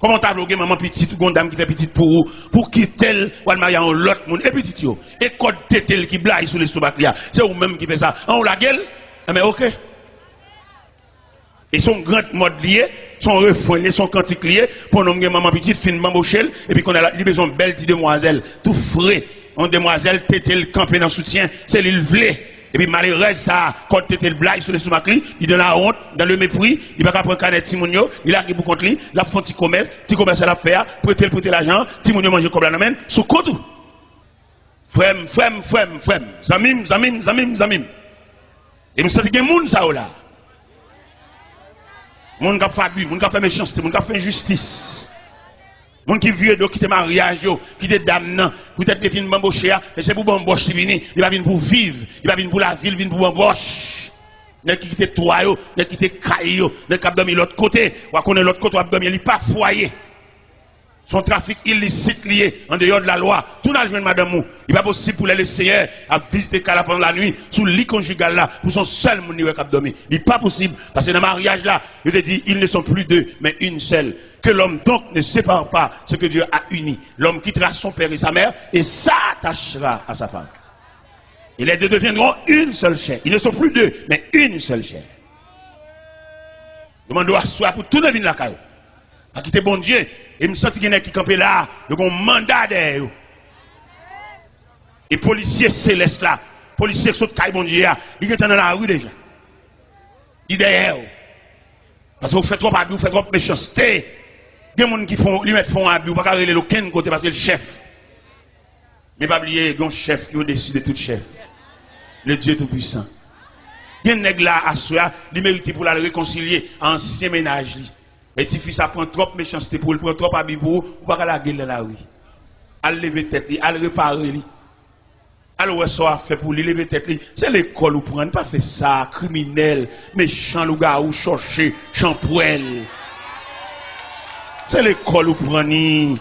Comment t'as vlogué maman petite ou dame qui fait petite pour qui tel ou le marier en l'autre monde et petite yo et code tétel qui blague sur l'estomac là c'est vous même qui fait ça on la gueule mais OK et son grand mode lié son refrain son cantique lié pour nommer maman petite fin mambochel et puis qu'on a besoin de belle petite demoiselle tout frais en demoiselle tétel camper dans soutien c'est l'île vlé. Et puis malheureusement, ça, quand tu étais le blague sur le stomac, il donne la honte, dans le mépris, il va pas prendre canet Timonio, il arrive pour contre lui, la font petit commerce à la faire, prêter l'argent, Timonio mange comme la main, sous compte. Frem, zamim. Et nous sentons que moun ça là. Moun qui a fait abus, moun qui a fait méchanceté, moun qui a fait injustice. Moun qui vieux de quitter mariage, qui te damnant, peut-être que fin bambocher, et c'est pour bamboche qui vient, il va venir pour vivre, il va venir pour la ville, il vient pour bamboche. Il qui quitte toi, il qui quitte caillou, il qui a dormi l'autre côté, ou à connaître l'autre côté, ou à dormir, il pas foyer. son trafic illicite lié en dehors de la loi. Tout n'a joué madame mou. Il n'est pas possible pour les laisser à visiter Kala pendant la nuit, sous le lit conjugal là, pour son seul moun qui a dormi. Il n'est pas possible. Parce que dans le mariage là, il te dit, ils ne sont plus deux, mais une seule. Que l'homme donc ne sépare pas ce que Dieu a uni. L'homme quittera son père et sa mère et s'attachera à sa femme. Et les deux deviendront une seule chair. Ils ne sont plus deux, mais une seule chair. Demande à soi pour tout le monde la caille. À quitter bon Dieu. Et me sens qu'il y en a qui campent là. Ils ont un mandat derrière. Et policiers célestes là. Policiers qui sont caille bon Dieu. Ils sont dans la rue déjà. Ils sont derrière. Parce que vous faites trop abus, vous faites trop méchanceté. Il y a des gens qui font, lui mettent font abus. Vous ne pouvez pas aller aucun côté parce que le chef. Mais pas oublier, il y a un chef qui est au-dessus de tout chef. Le Dieu Tout-Puissant. Il y a un nègre là à soi, il mérite pour la réconcilier en ancien ménage. Et si fils ça prend trop méchanceté pour le prendre trop habit pour ou pas la gueule dans la rue. Al lever tête, al réparer li. Al ouais ça fait pour lui lever tête li. C'est l'école ou prendre pas fait ça criminel, méchant le gars ou chercher champoel. C'est l'école ou prendre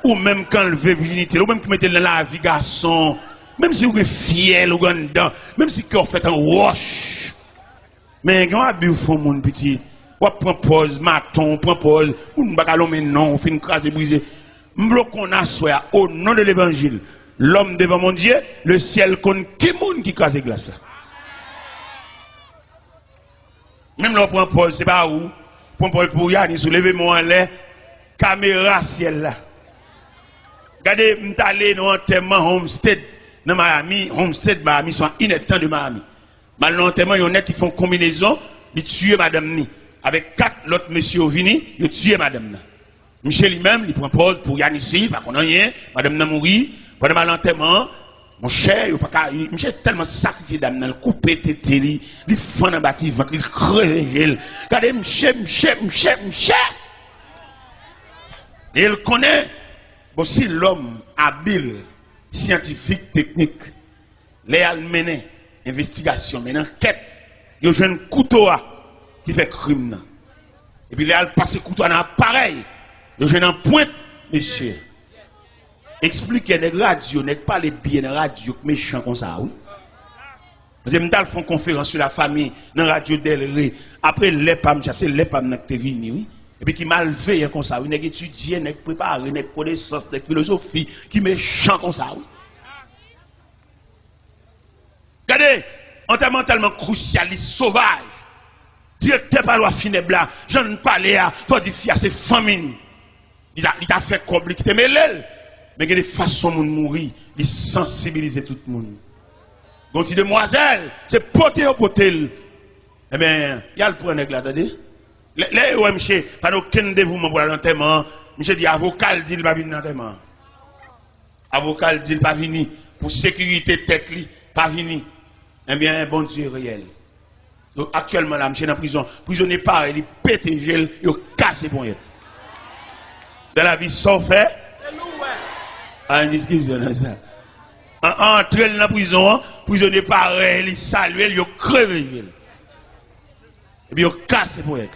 ou même quand lever virginité, ou même qui mettez dans la vie garçon, même si vous êtes fiel ou dedans, même si vous faites un wash. Mais quand vous faites mon petit, vous prenez pause, maton, prenez pause, vous ne pouvez pas non, vous faites une crase brisée. M'blo qu'on a soit au nom de l'évangile, l'homme devant mon Dieu, le ciel compte qui monde qui crase glace. Même là, prend pause, c'est pas où, prend pause pour Yannis, soulevez-moi en l'air, caméra ciel là. Regardez, je suis allé dans un enterrement Homestead, dans Miami, Homestead, Miami, sont ineptants de Miami. Maintenant, enterrement, il y en a qui font combinaison, ils tuent madame Ni. Avec 4 autres messieurs vini, ils tuent madame Ni. Michel lui-même, il prend pause pour Yann ici, pas qu'on a rien, madame Ni mourit, pendant l'enterrement, mon cher, Michel tellement sacrifié d'âme, il coupe tété, il fend dans le bâtiment, il crève, regardez, Michel. Et il connaît. Bon, si l'homme habile, scientifique, technique, les a mené investigation, mené enquête, il y a un couteau qui fait crime. Et puis il a passé couteau dans l'appareil, il y a un point, monsieur. Expliquez les radios, n'est pas les bien radio méchants comme ça, oui. Vous avez fait une conférence sur la famille dans la radio Delray. Après, les PAM, c'est les PAM qui sont venus, oui. Et puis qui mal fait comme ça, qui étudie, qui prépare, qui connaissance, qui philosophie, qui méchant comme ça. Oui. Regardez, enterrement tellement crucialiste, sauvage. Directeur par loi funèbre là, j'en ne parlais à, faut dire à ses familles. Il a fait compliquer, mais l'aile. Mais il y a des façons de mourir, il sensibiliser tout le monde. Donc si demoiselle, c'est poter au potel. Eh bien, il y a le point là, attendez. Les OMC, pas aucun dévouement pour l'enterrement. Monsieur dit, avocat dit il pas venir l'enterrement. Avocat dit il pas venir. Pour sécurité tête li, pas venir. Eh bien, bon Dieu réel. Donc actuellement là, monsieur dans la prison. Prisonnier pareil, il pète gel, il casse bon yet. Dans la vie, sauf fait. Ah, une discussion là ça. Entre dans la prison, prisonnier pareil, il salue, il crève gel. Et puis il casse bon yet.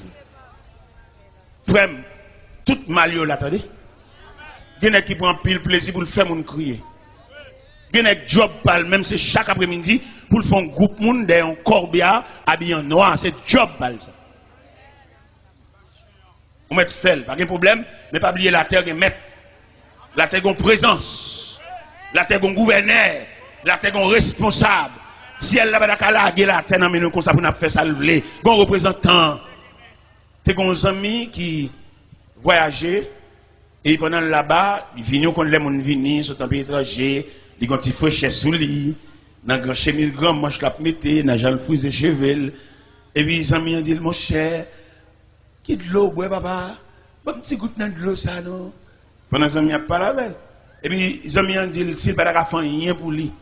Frère, tout mal là, attendez. Il y a qui prend pile plaisir pour le faire mon crier. Il y a qui job pal, même c'est chaque après-midi, pour le faire un groupe monde d'un corbillard habillé en noir, c'est job pal ça. On met fait, pas de problème, mais pas oublier la terre est maître. La terre est présence. La terre est gouverneur. La terre est responsable. Si elle n'a pas de la terre, nous comme ça pour nous faire ça lever. Bon représentant. T'es un ami qui voyageait et pendant là-bas, il vient quand les gens viennent, sont un peu étrangers, ils ont un petit fraîcheur sous lit, dans une chemise grand manche la metté, dans un fouille de cheveux. Et puis les amis ont dit, mon cher, qui de l'eau, ouais papa, pas un petit goutte de l'eau ça non. Pendant les amis ont pas la belle. Et puis les amis ont dit, s'il n'a pas fait rien pour lui,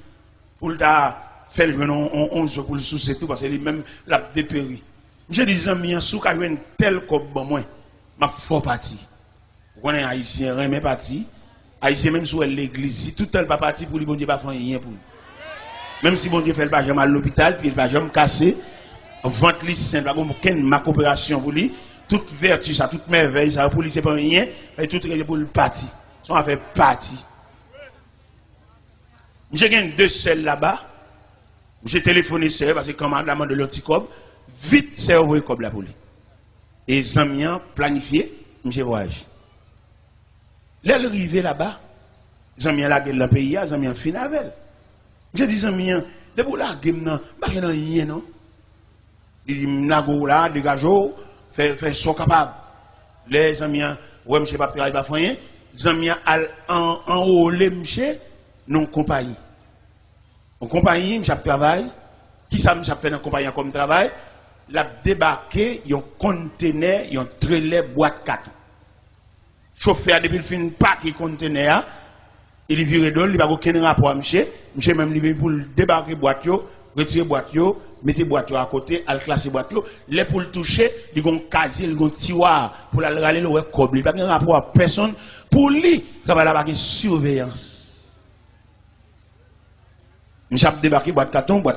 pour le faire le jeune 11 pour le sous tout, parce que lui-même l'a dépéri. J'ai des amis en sous qui ont une telle comme moi, ma fort parti. Vous connaissez haïtien, rien parti. Haïtien même sur l'église, si tout tel pas parti pour lui, bon Dieu pas faire rien pour lui. Même si bon Dieu fait le pajama à l'hôpital, puis le pajama cassé, vente lui simple, ma coopération pour lui, toute vertu, ça, toute merveille, ça, pour lui, c'est pas rien, et tout est pour le parti. Ça fait partie. J'ai gagné 2 selles là-bas. J'ai téléphoné seul parce que quand madame de l'anticob, vite c'est envoyé comme la police. Et Zamian planifié, j'ai voyagé. L'arrivée là-bas, Zamian la gueule dans le pays, Zamian fin avec elle. J'ai dit Zamian, de pour la gueule non, pas rien non. Il dit nago là, dégageau, fait son capable. Les Zamian, ouais monsieur pas travailler pas rien, Zamian en haut les monsieur non compagnie. En compagnie, je travaille. Qui ça me fait dans compagnie comme travail? La débarqué, un conteneur, un trailer boîte 4. Chauffeur depuis le fin paquet conteneur, il vire d'ol, il va aucun rapport à monsieur. Monsieur même livré pour débarquer boîte yo, retirer boîte yo, mettre boîte yo à côté, al classer boîte yo, les pour le toucher, il gon casier, il gon tiroir pour la râler le web cob, il pas un rapport à personne pour lui, ça va la surveillance. Je suis débarqué, boîte carton.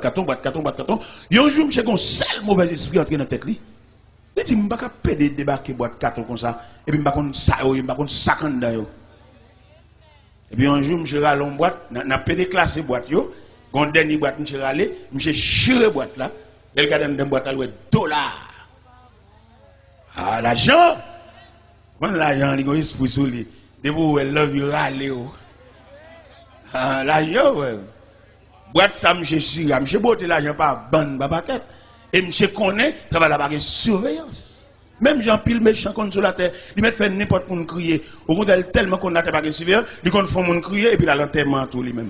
Et un jour, je suis un seul mauvais esprit entré dans la tête. Il dit, je ne peux pas débarquer boîte carton comme ça. Et puis, je ne peux pas sac en dedans. Et puis, un jour, je suis allé en boîte, je suis déclassé boîte. Quand dernier boîte, je suis allé, je suis chiré boîte là. Et le gars dans la boîte, il $. Ah, l'argent. Quand l'argent, il y a un esprit sur lui. Depuis où elle love you, râler. Ah, l'argent, ouais. Boîte ça, monsieur Sira, monsieur Boté l'argent par bande, babaquette. Et monsieur connaît, travaille là-bas avec surveillance. Même Jean Pile méchant contre sur la terre, il met fait n'importe quoi crier. Au contraire, tellement qu'on a pas surveillance, il compte faire mon crier et puis l'enterrement tout lui-même.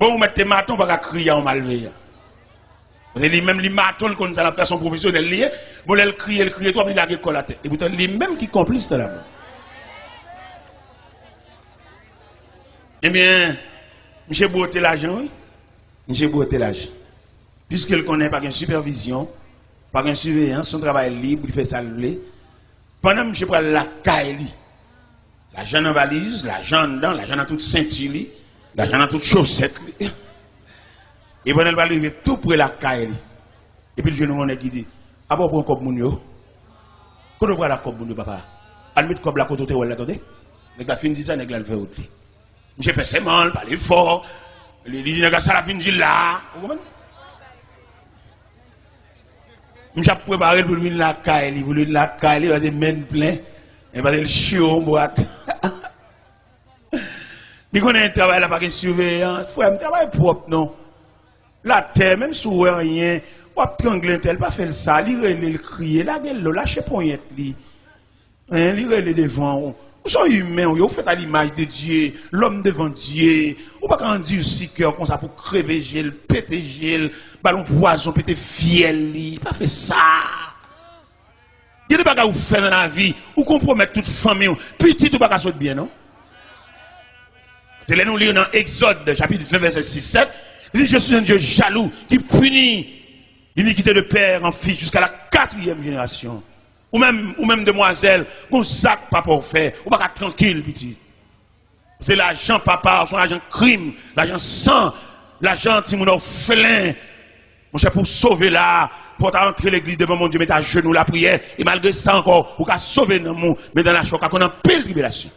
Bon, vous mettez maton, pas crier en malveillant. Parce que lui-même, les matons, comme ça, la personne professionnelle liée, bon, elle crie, toi, il a l'école la tête. Et pourtant, lui-même qui complice de là-bas. Eh bien, monsieur Boté l'argent, oui. Monsieur Boté l'argent. Puisqu'il connaît pas une supervision, pas une surveillance, son travail libre, il fait ça le pendant que monsieur prend la caille, l'argent en valise, l'argent dedans, l'argent dans toute ceinture, l'argent dans toute chaussette. Et pendant qu'il va arriver tout près la caille. Et puis le jeune homme qui dit, ah bon, pour un cop mounio, quand on voit la cop mounio, papa, elle met le cop la côté où elle l'attendait. Mais la fin de ça, elle fait autre. J'ai fait ses mal, parler fort. Il dit, ça la fin de là. J'ai préparé pour lui la caille, pour lui la caille, il va se mettre plein. Il va se le chiot en boîte. Il connaît un travail là, pas de surveillance. Il faut un travail propre, non. La terre, même si vous rien, ou à trangler tel, pas faire ça, il crier, la gueule, lâchez pour y être. Il relève devant. Vous êtes humains, vous faites à l'image de Dieu, l'homme devant Dieu. Vous ne pouvez pas dire si cœur comme ça pour crever gel, péter gel, ballon poison, péter fiel, pas fait ça. Il y a des bagages que vous faites dans la vie, vous compromettez toute famille, petit ou pas qu'à sauter bien, non? C'est là nous lisons dans Exode, chapitre 20, verset 6-7. Il dit, je suis un Dieu jaloux qui punit l'iniquité de père en fils jusqu'à la 4e génération. Ou même demoiselle, mon sac papa fait, ou pas tranquille, petit. C'est l'argent papa, son argent crime, l'argent sang, l'argent timoun orphelin. Mon cher, pour sauver là, pour entrer l'église devant mon Dieu, mettre à genoux la prière, et malgré ça encore, pour qu'à sauver dans mon, mais dans la choc, qu'on a pile tribulation.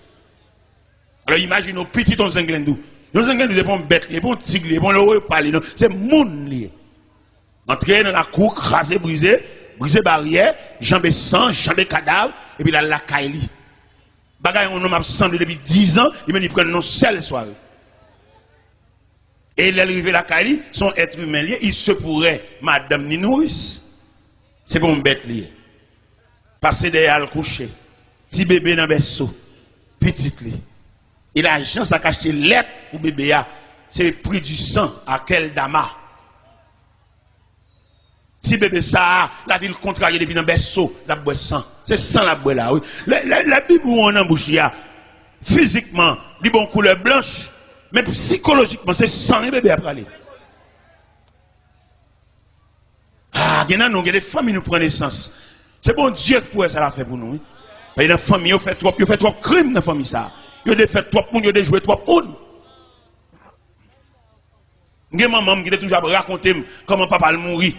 Alors imagine nos petits ton zenglendou. Nos zenglendou, c'est pas un bête, c'est pas un tigre, c'est pas un parler, c'est moun lié. Entrer dans la cour, craser, briser barrière, jambes sang, jambes cadavre, et puis là, la caille. Bagay, on m'a absent depuis 10 ans, il me prend non seule soirée. Et l'arrivée la caille, son être humain lié, il se pourrait, madame ni nourrice. C'est pour un bête lié. Passer derrière le coucher, petit bébé dans le berceau, petit lié. Et l'argent, ça cache lettre pour bébé, c'est le prix du sang à quel dama. Si bébé ça, la ville contrariée depuis dans le berceau, la boue sang. C'est sang la boue là, oui. La Bible où on embouche, physiquement, il bon couleur blanche, mais psychologiquement, c'est sang et bébé après aller. Ah, il y a des familles qui nous prennent naissance. C'est bon Dieu qui pourrait ça la faire pour nous. Il y a des familles qui fait trop crimes dans la famille ça. Il y a fait trop monde, il y a joué trop monde. Il y a maman qui a toujours raconté comment papa mourit.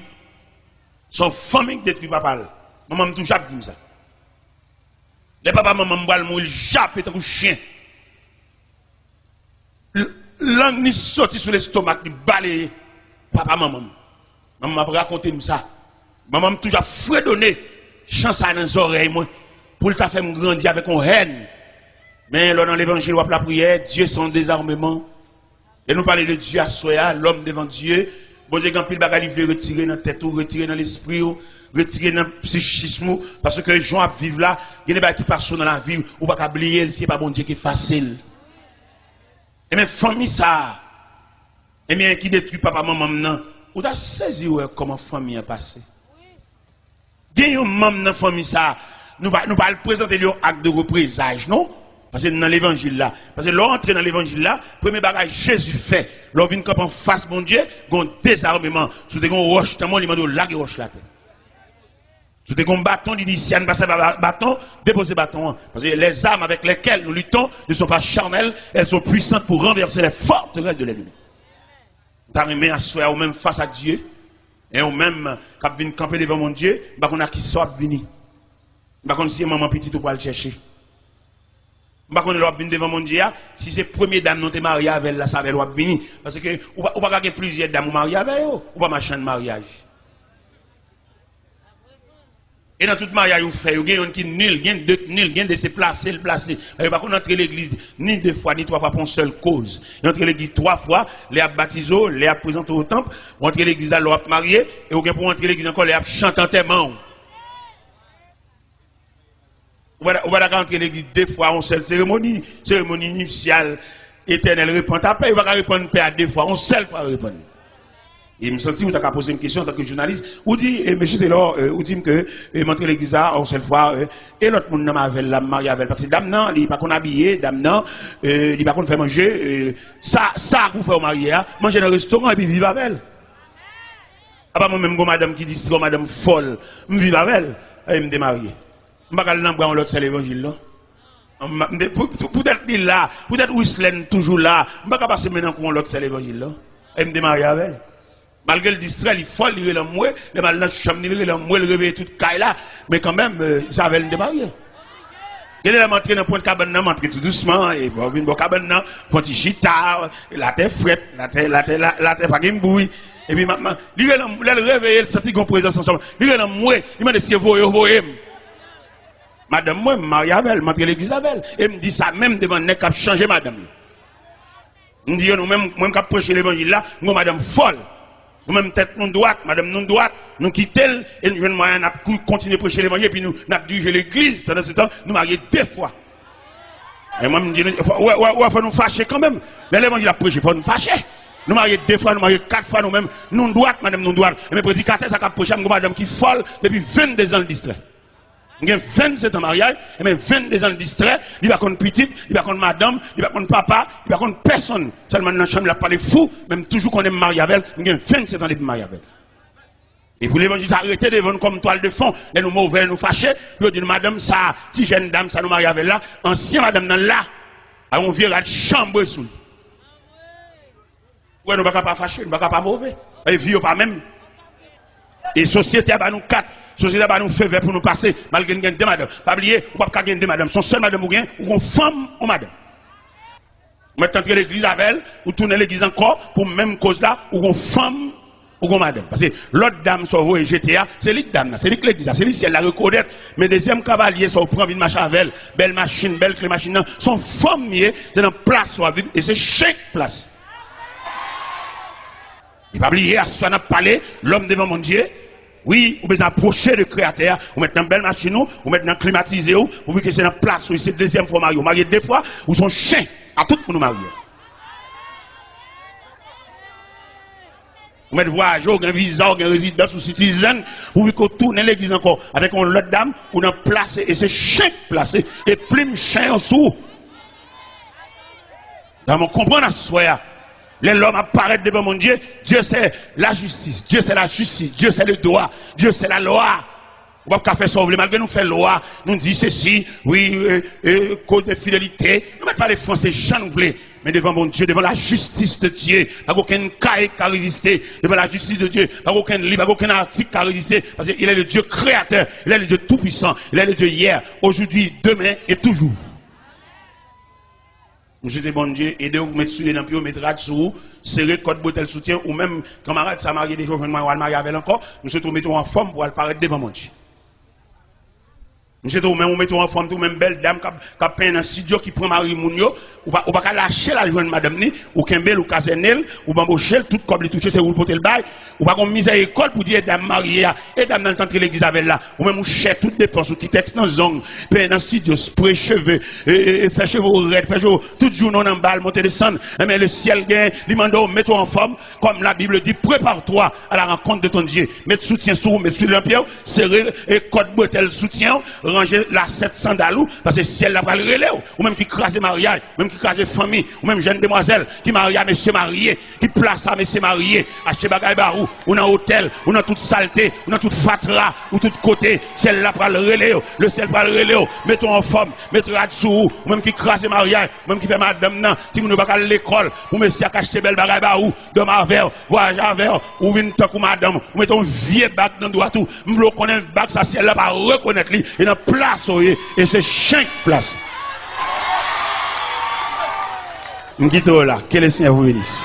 Son famille détruit papa. Maman tout jappe dit ça. Les papa maman m'bral mourir jappe tant que chien. Langue ni sorti sur l'estomac ni balayer papa maman. Maman m'a raconté ça. Maman toujours fredonné chance dans les oreilles moi pour t'a fait me grandir avec une haine. Mais là dans l'évangile ou la prière, Dieu son désarmement. Et nous parler de Dieu à soi, l'homme devant Dieu. Bon Dieu quand pile bagaille veut retirer dans tête ou retirer dans l'esprit ou retirer dans psychisme parce que les gens vivent là, il y a des bagages qui passent dans la vie ou pas oublier, c'est pas bon Dieu qui est facile. Et même famille ça. Et bien qui détruit papa maman maintenant, ou t'as saisi comment famille a passé. Il y a un membre dans la famille ça, nous pas le présenter un acte de représage, non? Parce que dans l'évangile là, parce que l'entrée dans l'évangile là, premier bagage Jésus fait, l'on vient comme en face mon Dieu, un désarmement, sous des roches, tellement il m'a dit là roche là. Sous des bâtons, il dit si on passe bâton, déposez bâton. Parce que les armes avec lesquelles nous luttons ne sont pas charnelles, elles sont puissantes pour renverser les forteresses de l'ennemi. T'as remis à soi ou même face à Dieu, et ou même quand vient camper devant mon Dieu, bah qu'on a qui sort venir. Bah qu'on si maman petite ou pas le chercher. Bah qu'on est devant mon Dieu, si c'est première dame non t'es marié avec la ça va venir parce que ou pas gagner plusieurs dames mariées avec eux, ou pas machin de mariage. Et dans tout mariage, vous faites, vous avez un qui nul, vous avez de se placer, le placer. Vous n'avez pas entrer l'église ni deux fois, ni trois fois pour une seule cause. Vous entrez l'église trois fois, les a baptisés, les a présentés au temple, vous entrez l'église à l'eau marié, et vous avez pour entrer l'église encore, les a chanté en témoin. Vous n'avez entrer l'église deux fois en seule cérémonie initiale, éternelle, répondre après, vous n'avez pas répondre à deux fois, en seule fois répondre. Et je me sens que vous avez posé une question en tant que journaliste. Vous dites, monsieur Taylor, vous dites que montrer l'église en seule fois, et l'autre monde n'a pas la mariée avec. Parce que dame non, il n'est pas qu'on habillé, dame non, il n'est pas qu'on fait manger. Ça, vous faites au marié, manger dans le restaurant et puis vivre avec elle. Ah bah moi-même, madame qui dit, madame folle, je vis avec elle, et je me démarie. Je ne vais pas aller dans l'autre, c'est l'évangile, là. Peut-être qu'il là, peut-être Whistler toujours là, je ne vais pas passer maintenant pour l'autre, c'est l'évangile, là. Et je me démarie avec elle. Malgré le distrait, il faut lire le mouet, le mal dans la chambre, lire le mouet, le réveiller toute caille là, mais quand même, ça avait le démarrer. Il est montré dans le point de cabane, montré tout doucement, et bon, une bonne cabane, petit chita, la terre frette, la terre pas de bouille, et puis maintenant, il le réveiller, il sentit qu'on présence ensemble, il est dans le mouet, il m'a dit si vous voyez, madame, moi, Marie Abel, montré l'église Abel, et me dit ça même devant le nez qui a changé madame. On dit, nous-mêmes, moi, qui a prêché l'évangile là, nous, madame folle. Nous-mêmes, tête non droite, madame non droite, nous quittons et nous venons à continuer à prêcher l'évangile, et puis nous dirigé l'église. Pendant ce temps, nous marions deux fois. Et moi, je me dis, il faut nous fâcher quand même. Mais l'évangile a prêché, il faut nous fâcher. Nous marions deux fois, nous marions quatre fois nous-mêmes, non droite, madame non droite. Et mes prédicateurs, ça a prêché, madame qui folle depuis 22 ans de distrait. Il y a 27 ans de mariage, et même 22 ans de distrait, il va contre petite, il va contre madame, il va contre papa, il va contre personne. Seulement dans la chambre, il a parlé fou, même toujours qu'on est marié avec elle, il y a 27 ans de mariage avec elle. Et pour l'évangile, s'arrêter devant nous comme toile de fond, et nous mauvais, nous fâchés, puis on dit, madame, ça, si jeune dame, ça nous marie avec là, ancien madame, dans là, on vient à chambre sous. Ouais, nous ne pouvons pas fâcher, nous ne pouvons pas mauvais. Et vieux pas même. Et société, bah, nous quatre. Société va nous faire pour nous passer, malgré nous deux madame. Pas oublier, ou pas gagner deux madame. Son seul madame ou bien, ou une femme ou madame. Maintenant, entrer l'église avec elle, ou tourner l'église encore, pour même cause là, ou une femme ou une madame. Parce que l'autre dame, sur et GTA, c'est l'autre dame, c'est l'église, c'est l'église, elle la reconnaît. Mais deuxième cavalier, ça prend une machine avec elle, belle machine, belle clé machine, son femme, c'est dans place, et c'est chaque place. Il va oublier, à ce qu'on a parlé, l'homme devant mon Dieu. Oui, vous pouvez approcher le créateur, vous mettez dans une belle machine, vous mettez dans climatisé, vous voyez que c'est dans place, c'est la deuxième fois marié. Vous mariez deux fois, vous sont chiens à tout le monde marié. Vous mettez voyage, vous avez un visa, vous avez un résidence ou citizen, vous voyez qu'on tourne l'église encore avec une autre dame, vous avez placé, et c'est chien placé, et plume chien en dessous. On comprend la soie. L'homme apparaît devant mon Dieu, Dieu c'est la justice, Dieu c'est la justice, Dieu c'est le droit, Dieu c'est la loi. On va pas faire ça, malgré nous faire loi, nous dit ceci, oui, code de fidélité. Nous ne mettons pas les Français, j'en voulons, mais devant mon Dieu, devant la justice de Dieu, pas aucun cahier qui a résisté, devant la justice de Dieu, pas aucun livre, pas aucun article qui a résisté, parce qu'il est le Dieu créateur, il est le Dieu tout-puissant, il est le Dieu hier, aujourd'hui, demain et toujours. Monsieur bon Dieu, aidez-vous, mettre sur les nampio, mettre rad sur vous, serrer code bouteille soutien, ou même, camarade, ça marié des gens, je ne vais marier avec encore, nous se mettons en forme pour apparaître devant mon Dieu. Monsieur, ou même, en forme, ou même belle dame qui a peint dans un studio qui prend Marie Mounio, ou pas lâcher la journée madame ni, ou Kembel, ou Kazenel, ou Bambochel, tout comme les toucher, c'est où le potel bail, ou pas qu'on mise à l'école pour dire dame mariée, et dame dans le temps que l'église avait là, ou même ou cher toutes dépenses, ou qui texte dans zone, peint dans le studio, spray cheveux, faire cheveux raides, faire cheveux, tout jour non en balle, monter descendre, mais le ciel gagne, l'imando, mets-toi en forme, comme la Bible dit, prépare-toi à la rencontre de ton Dieu, mets soutien sur vous, mets sur l'empire, serrer, et code bretelle soutien, ranger la 700 sandales, parce que si elle n'a pas le relais, ou même qui crase mariage, même qui crase famille, ou même jeune demoiselle qui marie à monsieur marié, qui place à monsieur marié, acheter bagay barou, ou dans hôtel, ou dans toute saleté, ou dans toute fatra, ou tout côté, si elle n'a pas le relais, le ciel pas le relais, mettons en forme, mettons à dessous, ou même qui crase mariage, ou même qui fait madame nan, si vous ne pas à l'école, ou monsieur qui acheter belle bagay barou, de ma verre, voyage à verre, ou une tant ou madame, ou mettons vieux bac dans doigt tout, m'vlo connaît bac ça si elle n'a pas reconnaître lui, et dans place et c'est 5 places. M'quitte là, que le Seigneur vous bénisse.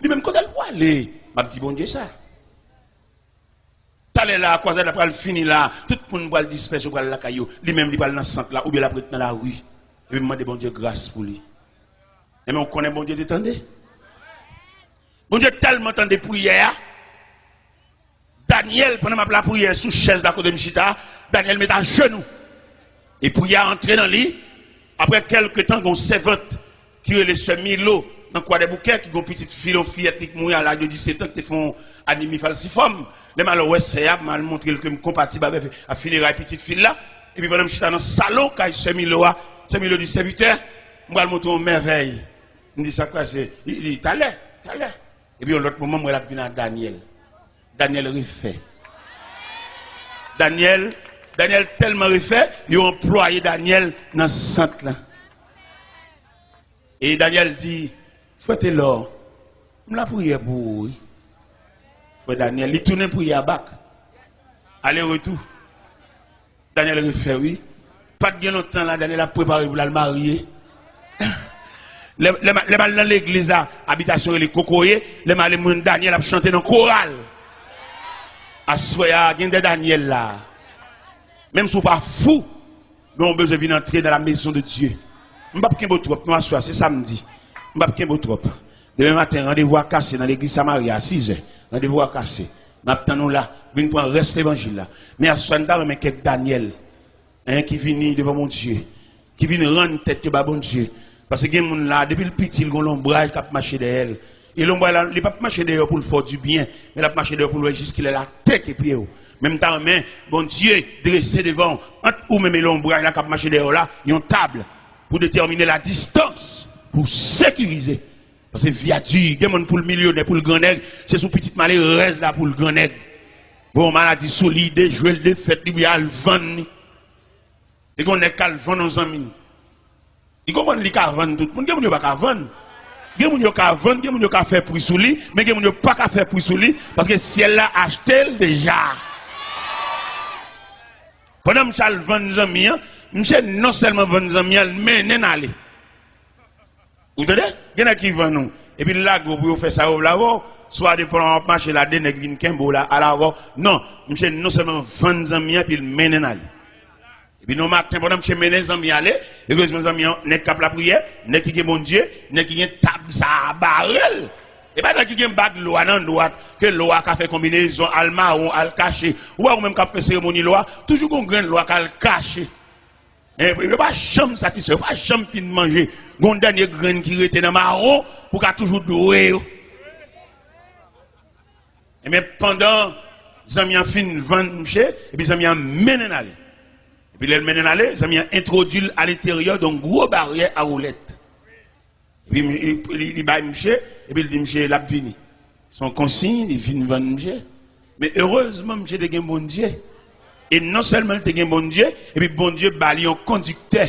Lui-même quand elle va aller, m'a dit bon Dieu ça. T'allais là, quoi ça après le fini là, tout le monde va le disperser pour la caillou. Lui-même il va dans le centre là, ou bien la prête dans la rue. Et me demande bon Dieu grâce pour lui. Et mais on connaît bon Dieu t'entendez? Bon Dieu tellement entendait prière. Daniel, pendant ma prière sous chaise d'à côté de Mchita, Daniel met à genoux. Et prière entrer dans lui. Après quelques temps, on servante qui est le sœur Milo, dans quoi des bouquets, qui ont une petite fillette qui mouille à l'âge de 17 ans, qui font anémie falciforme. Les malheureux, c'est mal montré que je suis compatible avec la funéraille petite fille là. Et puis pendant que je suis dans le salon, quand sœur Milo dit serviteur, je vais montrer une merveille. Je dis ça quoi, c'est. Il dit, t'as l'air. Et puis l'autre moment, moi, je viens à Daniel. Daniel refait. Daniel tellement refait, ils ont employé Daniel dans ce centre là. Et Daniel dit, faites l'or. Je la prière pour vous. Frère Daniel, il tourne pour y abac. Aller-retour. Daniel refait, oui. Pas de bien longtemps là, Daniel a préparé pour la marier. Les mal dans l'église, habitation les cocoyers, les mal Daniel a chanté dans le choral. Assoya, il y a des Daniel là. Même si vous pas fou, nous avons besoin d'entrer dans la maison de Dieu. Je ne vais pas trop, nous assoya, c'est samedi. Je ne vais pas trop. Demain matin, rendez-vous à casser dans l'église Samaria à 6 h. Rendez-vous à casser. Nous attendons là, nous prendre reste l'évangile là. Mais à ce moment-là, mais quelques Daniel, qui vient devant mon Dieu, qui vient rendre tête de bon Dieu. Parce que les gens là, depuis le petit, ils ont l'ombrage qui a marché derrière. Et l'ombrage là, il n'a pas marché derrière pour le faire du bien, mais il a marché derrière pour le juste qu'il ait la tête et pied. Même temps, bon Dieu, dressé devant, ou même l'ombrage là qui a marché derrière là, il y a une table pour déterminer la distance, pour sécuriser. Parce que viature, il y a pour le millionnaire, pour le grand nègre, c'est son petit malheur reste là pour le grand nègre. Bon, maladie solide, jouer le défaite, il y a le vent. Et qu'on est qu'à le vent dans un mine. Il comprend qu'il y a vendre tout le monde, il n'y a pas vendre. Il y a pas vendre, il y a pas faire prix sous lui, mais il n'y a pas faire prix sous lui, parce que si elle l'a acheté déjà. Pendant que je vends des amis, je non seulement vendre des amis, mais je aller. Vous entendez? Il y en a qui vendent nous. Et puis là, vous faites ça, vous l'avez, soit de prendre marché là, de nègres qui là, à l'avant. Non, je non seulement vendre des amis, puis je aller. Et puis, nous, matin, pendant que je mène les amis aller, et que mes amis n'est qu'à la prière, n'est qui est mon Dieu, n'est qui est table, ça, barrel. Et pas dans qui est bague l'eau, non, droite, que l'eau a fait combinaison, al marron, al caché, ou même qu'a fait cérémonie loi, toujours qu'on gagne l'eau, qu'à le cacher. Et puis, il ne pas jamais satisfait, il ne pas jamais fin de manger. Gon dernier grain qui était dans marron, pour qu'à toujours doué. Et mais pendant, les amis ont fin de vendre, et puis les amis ont mené aller. Et puis, les mènent aller, ça m'a introduit à l'intérieur d'une grosse barrière à roulette. Et puis il va monsieur, et puis il dit monsieur l'a vini. Son consigne, il vient vendre monsieur. Mais heureusement, monsieur a un bon Dieu. Et non seulement il a un bon Dieu, et puis bon Dieu bali un conducteur,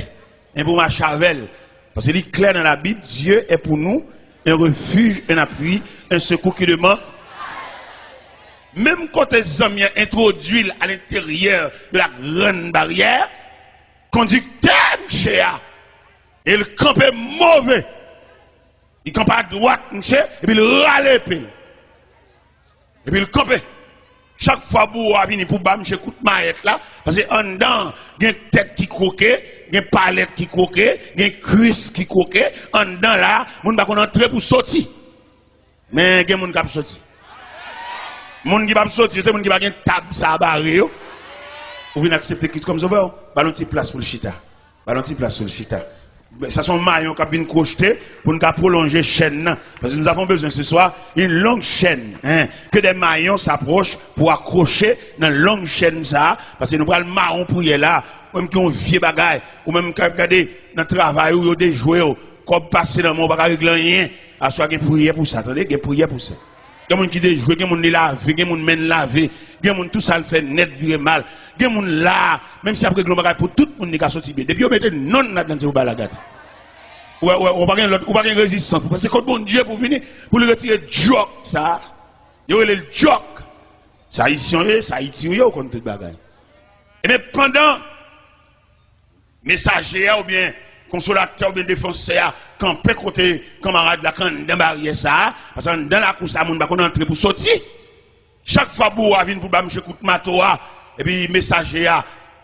un pour ma chavel. Parce qu'il est clair dans la Bible, Dieu est pour nous un refuge, un appui, un secours qui demande. Même quand les hommes introduisent à l'intérieur de la grande barrière, conducteur, monsieur, il campe mauvais. Il campe à droite, monsieur, et puis il râle. Et puis il campe. Chaque fois que vous venez pour bam, monsieur, écoute maillette là, parce que en dedans, il y a une tête qui croquait, il y a une palette qui croquait, il y a une cuisse qui croquait, en dedans là, on ne va pas entrer pour sortir. Mais il y a des gens qui va sortir. Les gens qui va sortir, c'est les gens qui va avoir une table, ça barré. Vous venez accepter Christ comme ça, ballon de place pour le chita. Ballon de place pour le chita. Ça sont maillons qui viennent crocheter pour nous prolonger la chaîne. Parce que nous avons besoin ce soir d'une longue chaîne. Que des maillons s'approchent pour accrocher dans une longue chaîne ça. Parce que nous prenons le marron pour y aller là. Même qui ont vieux bagaille. Ou même qui regardez dans le travail où ils ont des jouets. Comme passer dans mon bagage rien. À soit qu'il y a prière pour ça. Attendez, il y a prière pour ça. Il y a des gens qui déjouent, il y a des gens qui lavent, il y a des gens qui mènent laver, il y a des gens tout ça le fait net, virer mal. Il y a des gens là, même si après le bagage pour tout le monde qui a sorti. Depuis vous mettez non là-dedans, vous balagate. Ou pas de résistance. Parce que quand bon Dieu pour venir, pour le retirer joke, ça, il y a le joke. Ça haïtien, ça haïtien, contre tout le bagage. Et bien pendant, messager ou bien consolateur ou bien défenseur, campé côté camarade là, quand dans barrière ça, parce que dans la course, ça, on va entrer pour sortir. Chaque fois que vous venez pour M. Koutmatoa, et puis messager,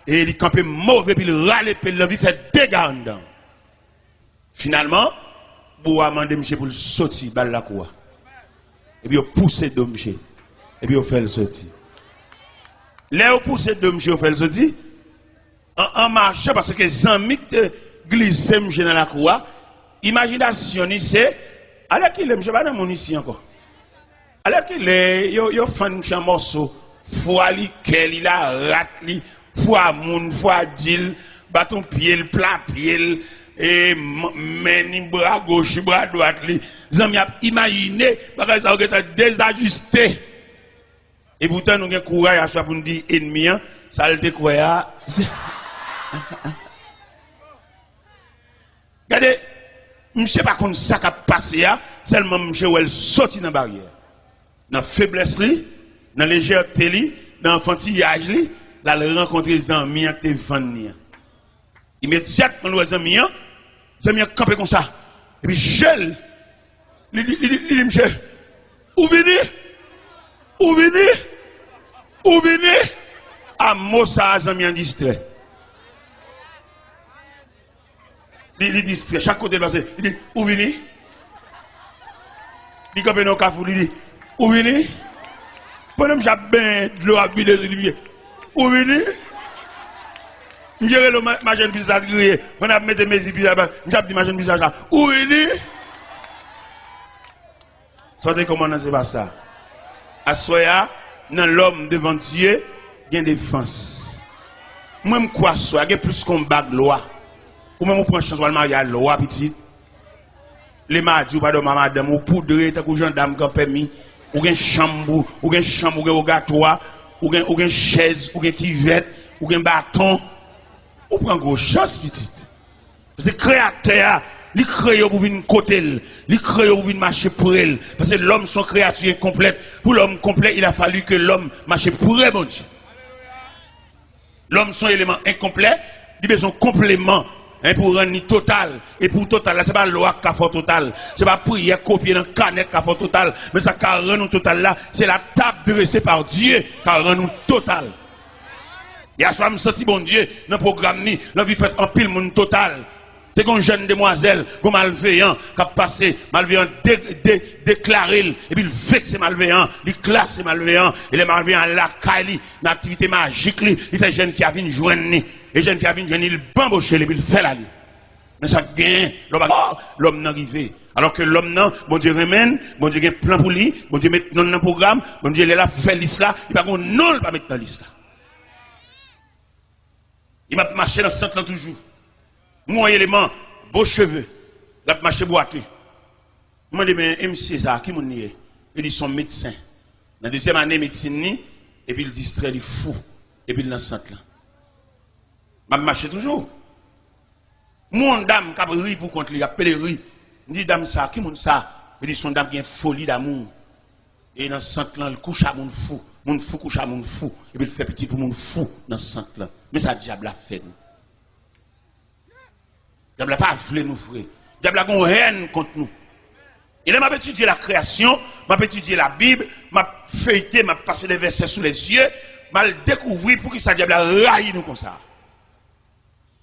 et il campé mauvais, puis il râle, puis il fait dégâts en dedans. Finalement, vous avez demandé M. pour le sortir, balle la cour. Et puis vous poussez de M. Et puis vous faites le sortir. Là, vous poussez de M. vous faites le sortir. En marchant, parce que les amis glissent M. dans la cour, imagination, c'est, alors qu'il est, M. pas dans mon ici encore. Alors qu'il est, il fait un morceau, foi li, quel il a rat li, foi moun, foi dil, bâton pied, le plat pied, et meni bras gauche, bras droite li. Zami a imaginé, parce que ça va être désajusté. Et pourtant, nous avons courage à soi pour nous dire ennemi, ça le découvert. Regardez, je ne sais pas comment ça a passé, seulement je suis sorti dans la barrière. Dans la faiblesse, dans la légèreté, dans l'enfantillage, là, il rencontre les amis qui te vendent. Immédiatement, les amis campé comme ça. Et puis, il dit, monsieur, où venez? Où venez? Où venez? À Mossa, les amis en distrait. Il distrait, chaque côté de il dit, où venez? Il campé dans le café, il dit, où venez? Pendant que j'ai bien de l'eau à vider de lumière. Où venez? Je dirais le machin bizarre grillé. On a mis mes épis là-bas. Je dis machin bizarre là. Où venez? Sortez comment on ne sait pas ça. À soya, dans l'homme devant Dieu, il y a une défense. Même quoi soya, il y a plus qu'on bague loi. Ou même on prend chance de marier à loi petite. Les mardis ou pas de madame ou poudre, tant que gendarme qui a permis. Ou une chambre, ou une chambre, ou un gâteau, ou une chaise, ou une cuvette, ou un bâton. On prend gros chance petite. Parce que le créateur, il crée pour venir côté, il crée pour venir marcher pour elle. Parce que l'homme sont créatures incomplètes. Pour l'homme complet, il a fallu que l'homme marche pour elle, mon Dieu. L'homme sont éléments incomplets, il a besoin de complément. Pour rendre total. Et pour total, ce n'est pas loi qui a fait total. Ce n'est pas prière copier dans le canet qui a fait total. Mais ça qui a rendu total là, c'est la table dressée par Dieu qui a rendu total. Il y a soit me senti bon Dieu dans le programme ni, la vie fait en pile monde total. C'est une jeune demoiselle, comme malveillant, qui a passé, malveillant déclaré, et puis il vexe malveillant, il classe malveillant, et les malveillants la caille, l'activité magique, il fait jeune fille à venir joindre, et jeune fille à venir joindre, il bamboche, et puis il fait la vie. Mais ça gagne, l'homme n'a arrivé. Alors que l'homme n'a, bon Dieu remène, bon Dieu a un plan pour lui, bon Dieu met dans le programme, bon Dieu est là, fait l'islam, il va non, il va mettre dans l'islam. Il va marcher dans ce temps toujours. Mon élément, beaux cheveux, il va marcher boité. Je dis, mais MC, ça, qui m'en est? Il dit, son médecin. Dans la deuxième année, médecine, et puis il distrait, il fou. Et puis il est dans le centre là. Je marche toujours. Mon dame qui a ri pour contre lui, il a appelé ri. Il dit, dame, ça, qui m'en ça? Il dit, son dame qui a une folie d'amour. Et dans le centre là, il couche à mon fou. Mon fou couche à mon fou. Et puis il fait petit pour mon fou dans ce centre là. Mais ça, diable a fait. Diable n'a pas voulu nous, frère. Diable a une haine contre nous. Il m'a étudié la création, m'a étudié la Bible, m'a feuilleté, m'a passé des versets sous les yeux, m'a découvert pour que ça diable a raillé nous comme ça.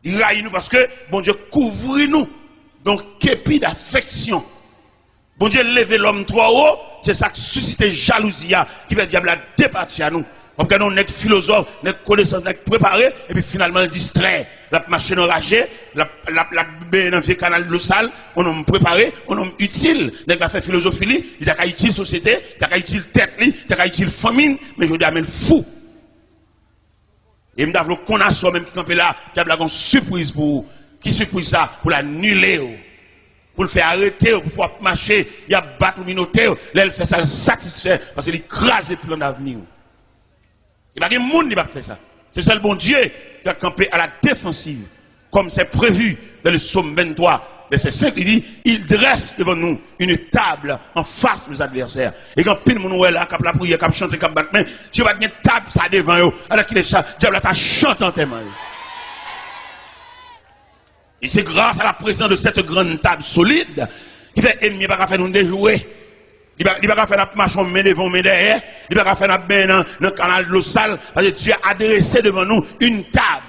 Il raille nous parce que bon Dieu couvre nous. Donc, képi d'affection. Bon Dieu lever l'homme trop haut, c'est ça qui suscite jalousie, qui fait le diable la départir à nous. Parce que nous sommes philosophes, notre connaissance, notre préparé, et puis finalement distrait. La machine enragée, la dans le canal de l'eau sale, on nous préparé, on nous utile. Nous avons fait philosophie, il a utile société, il a utile tête, il a utile famine, mais je dis amène fou. Et je me qu'on a soi même qui campé là, qui a une surprise pour vous. Qui surprise ça? Pour l'annuler. Pour le faire arrêter, pour pouvoir marcher, il y a battu minotaire, là il fait ça, le satisfait, parce qu'il écrase le plan d'avenir. Il n'y a pas de monde qui va faire ça. C'est ça le bon Dieu qui a campé à la défensive, comme c'est prévu dans le psaume 23, verset 5, il dit, il dresse devant nous une table en face de nos adversaires. Et quand pile mon là, cap la prière, cap chanter, cap battre main, si vous avez une table ça devant eux, alors qu'il est ça, diable t'a chanté en témoin. Et c'est grâce à la présence de cette grande table solide qui fait ennemi pas faire nous déjouer. Il ne va pas faire la marche en main devant, main derrière. Il ne va pas faire la main dans le canal de l'eau sale. Parce que Dieu a adressé devant nous une table.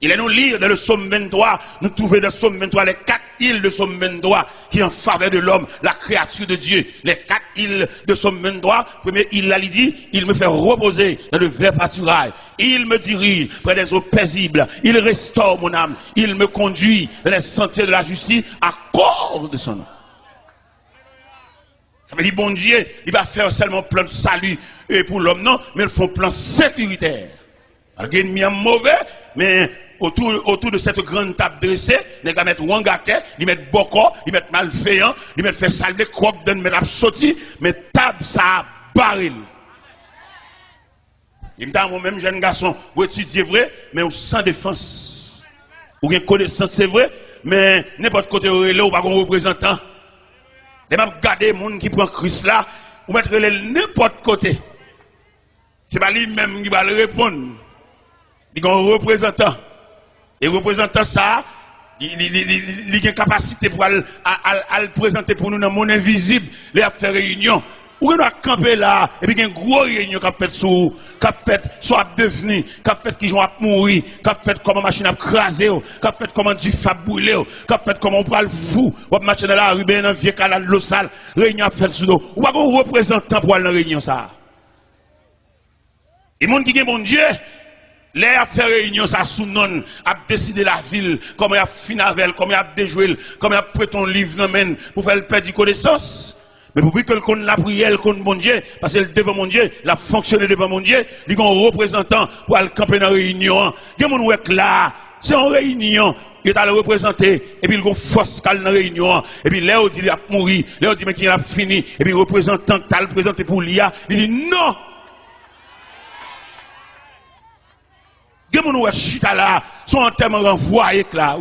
Il est nous lire dans le psaume 23. Nous trouvons dans le psaume 23 les 4 îles de psaume 23 qui en faveur de l'homme, la créature de Dieu. Les 4 îles de psaume 23. Première île, là, il dit, il me fait reposer dans le vert pâturage. Il me dirige près des eaux paisibles. Il restaure mon âme. Il me conduit dans les sentiers de la justice à cause de son nom. Ça veut dire, bon Dieu, il va faire seulement plan de salut pour l'homme, non, mais il faut un plan sécuritaire. Alors, il y a un mauvais, mais autour de cette grande table dressée, il va mettre wangate, il va mettre boko, il va mettre malveillant, il va faire salver, croque, il va mettre sauté, mais table, ça baril. Il me dit, moi-même, jeune garçon, vous étudiez vrai, mais sans défense. Vous avez une connaissance, c'est vrai, mais n'importe côté où il est, ou pas un représentant. Et même garder les gens qui prennent Christ là, ou mettre n'importe côté. Ce n'est pas lui-même qui va le répondre. Il y a un représentant. Et le représentant, ça, il a une capacité pour le présenter pour nous dans le monde invisible, il a fait réunion. Ou on a campé là, et puis il y a une grosse réunion qui a fait soit devenu, qui a fait qui vont mourir, qui a fait comment machine a crasé, qui a fait comment du fab brûlé, qui a fait comment on prend le fou, ou marcher dans la rue, dans le vieux canal de l'eau sale, réunion a fait sous l'eau. Ou pas qu'on représentant pour aller dans la réunion ça. Et les gens qui ont bon Dieu, les a fait réunion ça sous non, a décidé la ville, comment il a fini avec, comment il a déjoué, comment il a pris ton livre pour faire le perdre connaissance. Mais pour que la prière, contre mon Dieu, parce que devant mon Dieu, la fonctionner devant mon Dieu, il y a un représentant pour aller camper dans la réunion. Il y a un gens là, c'est une réunion, il est à le représenter, et puis il y a une force dans la réunion, et puis là, il dit qu'il a mouru, là, il dit qu'il a fini, et puis le représentant qui a le présenté pour l'IA, il dit non! Il y a des gens qui sont là, sont en termes renvoyés là.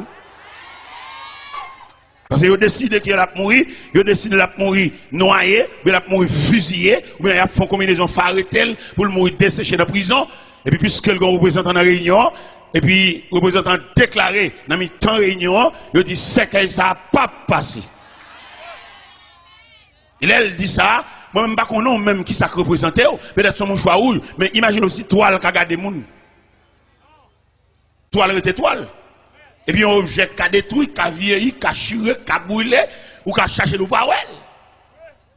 Parce qu'ils ont décidé qu'il a mourir, ils ont décidé qu'il a mourir noyé, il a mourir fusillé, ou bien ils font combinaison farretel pour le mourir desséché dans la prison. Et puis, puisque le représentant dans la réunion, et puis le représentant déclaré dans le temps de réunion, il dit c'est que ça n'a pas passé. Il dit ça, moi-même, je ne sais pas même qui ça représente, peut-être sur mon choix rouge, mais imagine aussi toile qui a gardé le monde. Toile était toile. Et puis un objet qui a détruit, qui a vieilli, qui a chiré, qui a brûlé, ou qui a cherché le power.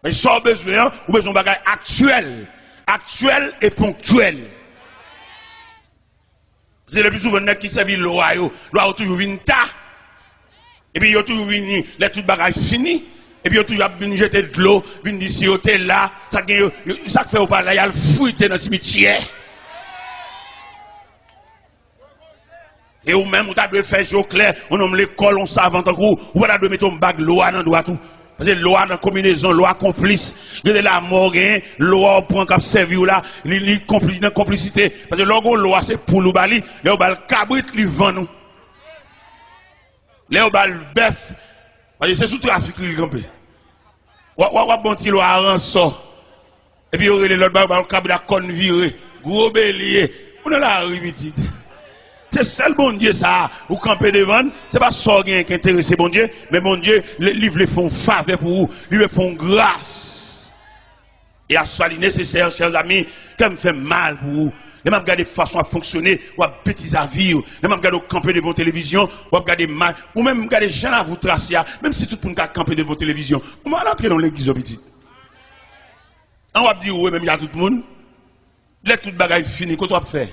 Mais sans besoin, ou besoin de bagages actuels. Actuels et ponctuels. C'est le plus souvent qui servent l'eau, l'eau toujours une ta. Et puis il y a toujours une, les tout bagages finis. Et puis il y a toujours une jeter de l'eau, une d'ici, là, ça fait au palais, il y a le fouillé dans le cimetière. Et ou même, ou t'as dû faire jour clair, on nomme l'école, on savant en gros, ou t'as dû mettre un bague l'eau dans le doigt tout. Parce que loi dans combinaison, loi complice, il y a la mort, loi point cap servi là, li complice dans complicité. Parce que lorsqu'on loi c'est pour nous bali, là on bal cabrit li vend nous. Là on bal bœuf. Parce que c'est sous trafic li campé. Ou bon ti loi rançon. Et puis on relève l'autre bal cabrit la conne viré, gros bélier. On a la rue c'est seul bon Dieu ça, ou camper devant, c'est pas ça qui intéresse bon Dieu, mais bon Dieu, les livres les font faveur pour vous, lui les font grâce. Et à ce nécessaire, chers amis, quand me fait mal pour vous, les mêmes regarder façon à fonctionner, ou à bêtises à vivre, les mêmes regarder camper devant télévision, ou à regarder mal, ou même regarder gens à vous tracer, même si tout le monde a campé devant télévision, on va rentrer dans l'église petite. On va dire, oui, même il y a tout le monde, les tout bagaille fini, qu'est-ce qu'on va faire?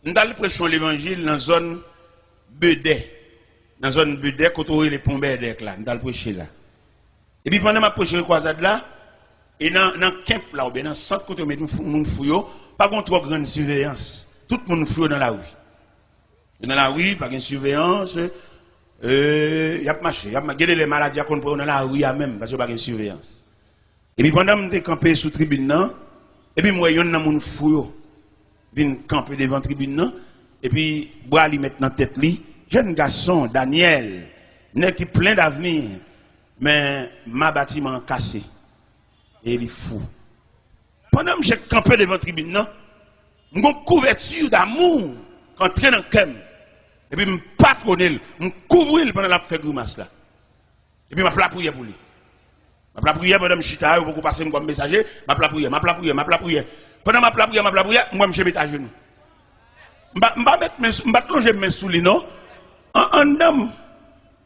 Nous allons prêcher l'évangile dans la zone Bedé. Dans la zone Bedé, quand on a les pompes Bedé, là. Nous allons prêcher là. Et puis pendant que je prêche le croisade là, et dans le camp là, ou bien dans le centre, quand on met tout le monde fouillot, pas contre trop grande surveillance. Tout le monde fouillot dans la rue. Dans la rue, pas de surveillance. Il y a marché. Il y a les maladies qu'on prend dans la rue même, parce qu'il n'y a pas de surveillance. Et puis pendant que je suis campé sous tribune là, et puis moi, il y a un monde fouillot. Vient camper devant la tribune, et puis, bois lui mettre dans la tête, jeune garçon, Daniel, n'est qui plein d'avenir, mais ma bâtiment cassé. Et il est fou. Pendant que j'ai campé devant la tribune, j'ai une couverture d'amour, quand je dans le cœur, et puis je patronne, je couvre pendant la fait grimace là. Et puis je plat prière pour lui. Je plat prière pendant que je suis là, je passer comme messager, je plat prière. Pendant ma prière, moi, je mets à genoux. Je ne vais pas plonger mes souliers, non? En homme,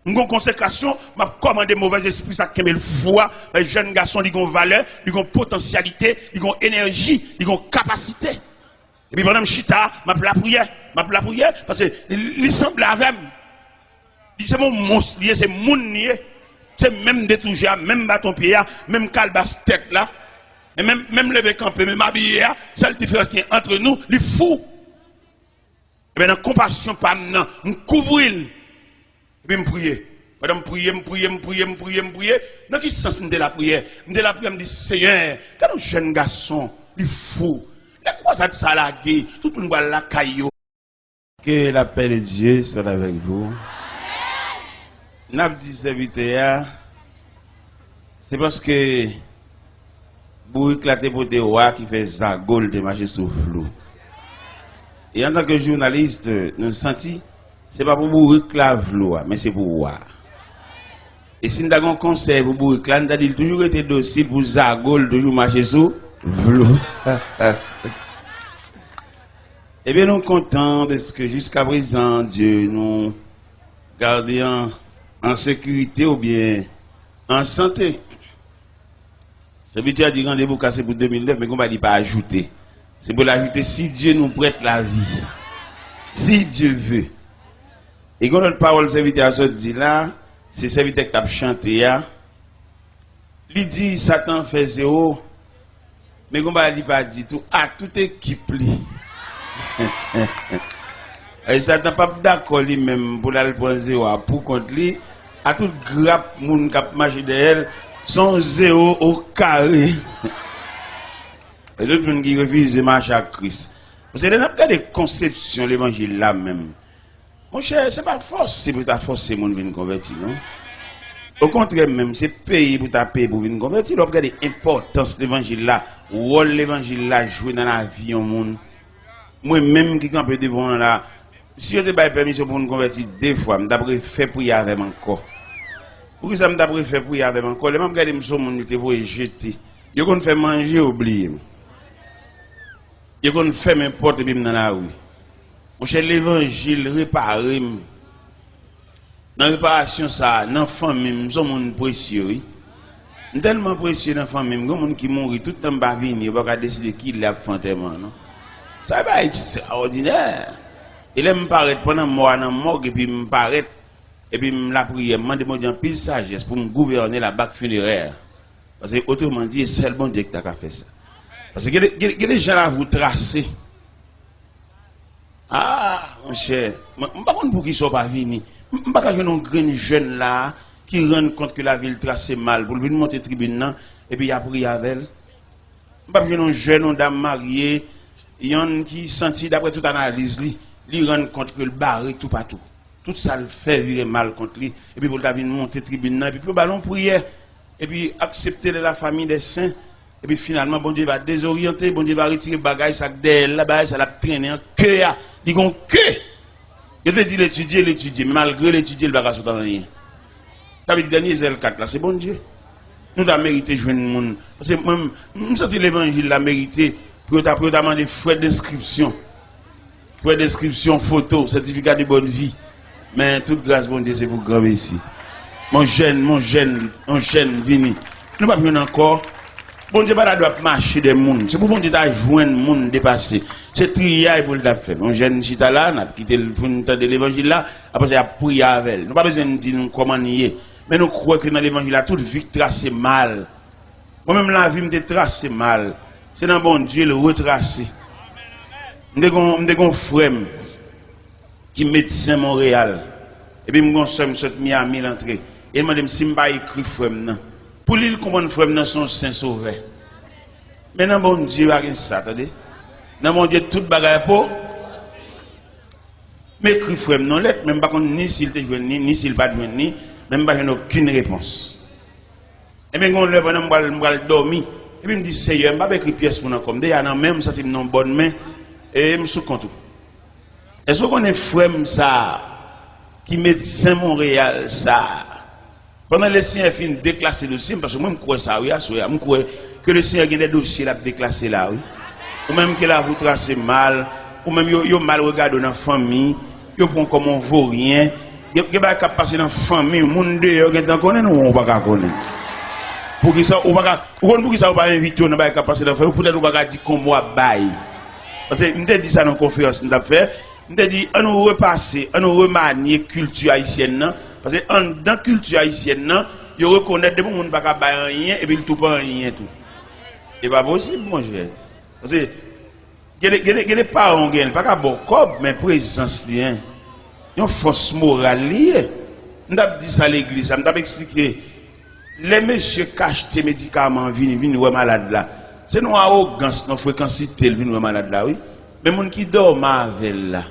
une consécration, je vais commander mauvais esprit, ça qui me le foie. Les jeunes garçons, ils ont valeur, ils ont potentialité, ils ont énergie, ils ont capacité. Et puis pendant que je suis là, je la prière, parce que il semble avec moi. C'est mon monstre, c'est mon nier. C'est même détouché, même bâton pied, même calebasse tête là. Et même lever campé, même habillé, c'est la différence qui est entre nous, les fous. Et bien, dans la compassion, pas maintenant, on couvre. Et puis, je prie. Madame, je prie. Dans quel sens de la prière? De la prière, je me dis, Seigneur, quand un jeune garçon, les fous, la croisade salade, tout le monde va la caillou. Que la paix de Dieu soit avec vous. N'a dit serviteur, c'est parce que vous éclatez pour des rois qui fait zagol de marcher sous flou. Et en tant que journaliste, nous sentons, c'est pas pour vous éclave l'eau, mais c'est pour voir. Et si nous avons un conseil pour vous éclave, nous avons toujours été docile pour zagol, toujours marcher sous flou. Eh bien, nous sommes contents de ce que jusqu'à présent, Dieu nous garde en sécurité ou bien en santé. C'est bien a dit rendez-vous cassé pour 2009, mais on va pas ajouter. C'est pour l'ajouter si Dieu nous prête la vie. Si Dieu veut. Et quand notre parole serviteur a dit là, c'est serviteur qui a chanté là. Il dit Satan fait zéro, mais on va pas dit tout. Ah, toute équipe li. Et Satan pas d'accord lui-même pour la prendre zéro pour contre lui. À tout grappe moun k'ap marché derrière son zéro au carré. Et d'autres moun qui refusent de marcher à Christ. Parce que nous avons des conceptions l'évangile là même. Mon cher, c'est pas force pour ta forcer moun venir convertir, non? Au contraire même, c'est payer pour ta payer pour venir convertir. Vous regardez l'importance de l'évangile là, rôle l'évangile là jouer dans la vie au monde. Moi-même qui campe devant là, si je n'ai pas permission pour nous convertir deux fois, je devrais faire prier avec encore. Pourquoi ça me devrait faire prier avec encore? Les gens regardent mes gens, ils te voient jeter. Ils vont faire manger, oublier. Ils vont faire n'importe quoi dans la rue. Mon cher, l'évangile réparé. Dans la réparation, ça, dans la famille, nous sommes précieux. Nous tellement précieux dans la famille, nous sommes qui mourent tout le temps, ils ne vont pas décider qui l'a fait. Ça va être extraordinaire. Il me paraît pendant moi dans mort et puis me paraît et puis me la prière me demande en pile sagesse pour me gouverner la bague funéraire. Parce que autrement dit, c'est le bon Dieu qui t'a fait ça. Parce que il y a des gens à vous tracer. Ah, mon cher, je ne sais pas pour qui sont pas venus. Je ne sais pas que je suis un jeune là qui rendent compte que la ville tracée mal pour venir monter tribune et puis il a pris avec elle. Pas besoin jeune dame mariée, il y en qui senti d'après toute analyse lui rend compte que le barré tout partout. Tout ça le fait virer mal contre lui et puis pour venir monter tribune et puis pour ballon prière et puis accepter la famille des saints et puis finalement bon Dieu va désorienter, bon Dieu va retirer bagaille ça d'elle là-bas ça l'a traîner en cœur, il gon que je te dis l'étudier mais malgré l'étudier le bagage sur rien. David dernier Zèle 4 là, c'est bon Dieu. Nous avons mérité de joindre le monde. Parce que moi, je sens l'évangile l'a mérité pour demander frais d'inscription. Frais d'inscription, photo, certificat de bonne vie. Mais toute grâce, bon Dieu, c'est pour grand ici. Mon jeune, vini. Nous ne pouvons pas encore. Bon Dieu, pas doit marcher des mondes. C'est pour bon Dieu de joindre le monde dépassé. C'est trier pour le faire. Mon jeune chita là, n'a quitté de l'évangile là, après ça a prié avec elle. Nous pas besoin de dire comment nier. Mais nous croyons que dans l'évangile, toute vie tracée mal. Moi-même, la vie me tracée mal. C'est dans bon Dieu le retracer. Je suis un frère qui est médecin Montréal. Et puis, je suis Miami l'entrée. Et il m'a dit si je n'ai écrit frère. Pour lui, comprendre frère, son saint sauveur. Mais dans bon Dieu, il y a ça, attendez. Dans mon Dieu, toute bagaille pour. Mais écrit frère, non, lettre, même pas ni s'il te joint, ni s'il pas joint, ni. Même pas aucune réponse. Et bien, on lève, on dormir. Et puis, il me dit, Seigneur, je ne vais pas écrire pièce pour nous comme. Déjà, même ça, c'est une bonne main. Et je me suis compte. Est-ce qu'on est frère, ça, qui médecin Montréal, ça? Pendant les Seigneurs finissent de déclasser le dossier, parce que moi, je crois ça, oui, je crois que le Seigneur a des dossiers à déclasser là, oui. Ou même qu'il a vous tracé mal, ou même il a mal regardé dans la famille, il prend comme on vaut rien. Il y a pas passer dans la famille, le monde dehors, il y a connaître ou on pas connaître. Pour qui ça, on pas pour qui ça on pas inviter, on pas passer dans la famille, peut-être on pas dire qu'on moi bail. Parce que m'te dit ça dans conférence nous a fait, m'te dit on nous repasser, on nous remanier culture haïtienne parce que dans culture haïtienne, il reconnaît des monde pas bail rien et puis tout pas rien tout. C'est pas possible mon cher. Parce que les parents gagnent pas bon corps mais présence lien. Une force morale liée. On a dit ça à l'église, on a expliqué. Les messieurs cachent tes médicaments, viennent malade là. C'est nos arrogance, nos fréquencités, viennent malade là, oui. Mais les gens qui dorment avec là,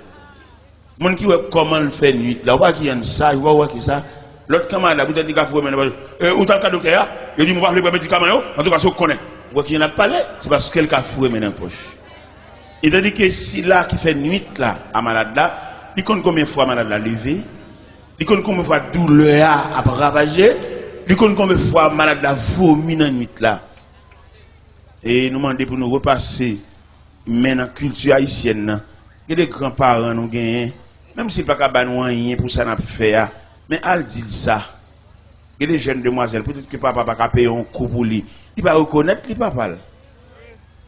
les gens qui voient comment le fait nuit là, voient qu'il y a ça, voient qui ça. L'autre camarade là, vous avez dit qu'il faut mener. Où t'as le docteur? Il dit, on va faire les médicaments, en tout cas, si on connaît. Voient qu'il y en a pas là, c'est parce que quelqu'un a foué dans la poche. Il a dit que si là, qui fait nuit là, à malade là, il compte combien de fois malade l'a levé, il compte combien de fois douleur a ravagé, il compte combien de fois malade l'a vomi dans la nuit là. Et nous demandons pour nous repasser, mais dans la culture haïtienne, il y a des grands-parents nous gagnent, même si pas qu'à nous rien pour ça n'a pas fait, mais elle dit ça. Il y a des jeunes demoiselles, peut-être que papa n'a pas payé un coup pour lui, il va reconnaître le papa.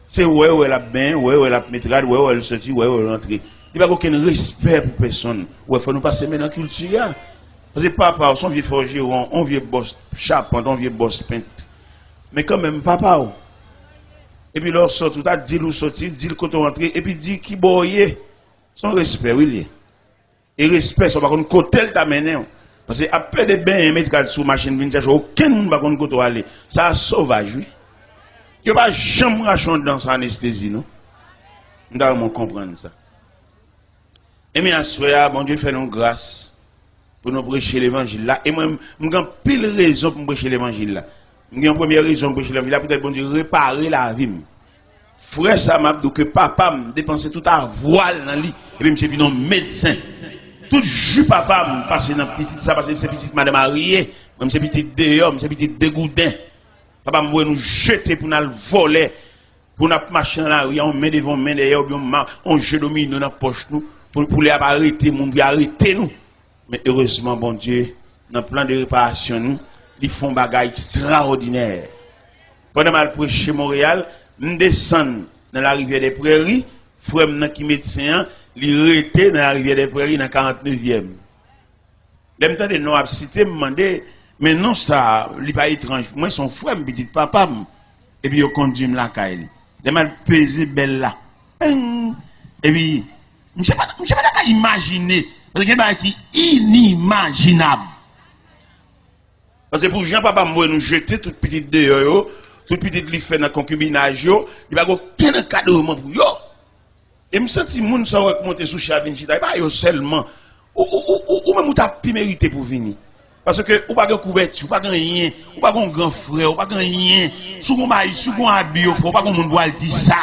C'est ouais, elle a bien, ouais, elle a métrage, ouais, elle sortit, ouais, elle rentre. Il n'y a pas aucun respect pour personne. Il faut nous passer dans la culture. Parce que papa, son vieux forgeron, on vieux boss charpente, on vieux boss peintre. Mais quand même, papa. Et puis, leur sort, tout à dit où sortir, dit le côté rentré, et puis dit qui boye. Son respect, oui. Et respect, ça va contre côté t'a mené. Parce que après des bains, mettre sous machine, aucun monde va contre côté aller. Ça sauvage, oui. Il n'y a pas jamais racheté dans sa anesthésie, non? Nous devons comprendre ça. Et bien, bon Dieu fait nous grâce pour nous prêcher l'évangile là. Et moi, je n'ai pile raison pour prêcher l'évangile là. J'ai une première raison pour prêcher l'évangile là, peut-être bon Dieu réparer la vie. Frère, ça m'a dit que papa m'a dépensé tout à voile dans lit. Et puis, je suis un médecin. Tout jus papa m'a passé dans petite ça, parce que c'est petite madame mariée. Même c'est petit dehors, c'est petit dégoudin. Papa m'a nous jeter pour nous voler. Pour nous marcher dans la rue, on met devant, main derrière, on jette domine dans la poche nous. Pour les arrêter, arrêter nous. Mais heureusement, bon Dieu, dans le plan de réparation, nous, ils font des bagages extraordinaires. Pendant que je prêche chez Montréal, nous descendons dans la rivière des Prairies, frère qui médecin, il était dans la rivière des Prairies dans la 49e. L'aime temps de nous citer, me demander, mais non, ça, il n'est pas étrange. Moi, son frère me dit papa, et puis il conduit la caille. Il m'a pesé belle là. Et puis, je ne sais pas imaginer, parce que c'est inimaginable. Parce que pour Jean Papa moi nous jeter toute petite dehors, toute petite li fait dans concubinage yo, il va aucun encadrement pour yo. Et me senti moun ça monter sous chavine chita, pas yo seulement ou même ou t'a pi mérité pour venir. Parce que ou pas de couverture, ou pas de rien, ou pas de grand frère, ou pas de rien. Sous mon mari, sous mon habit, ou pas qu'on doit dire ça.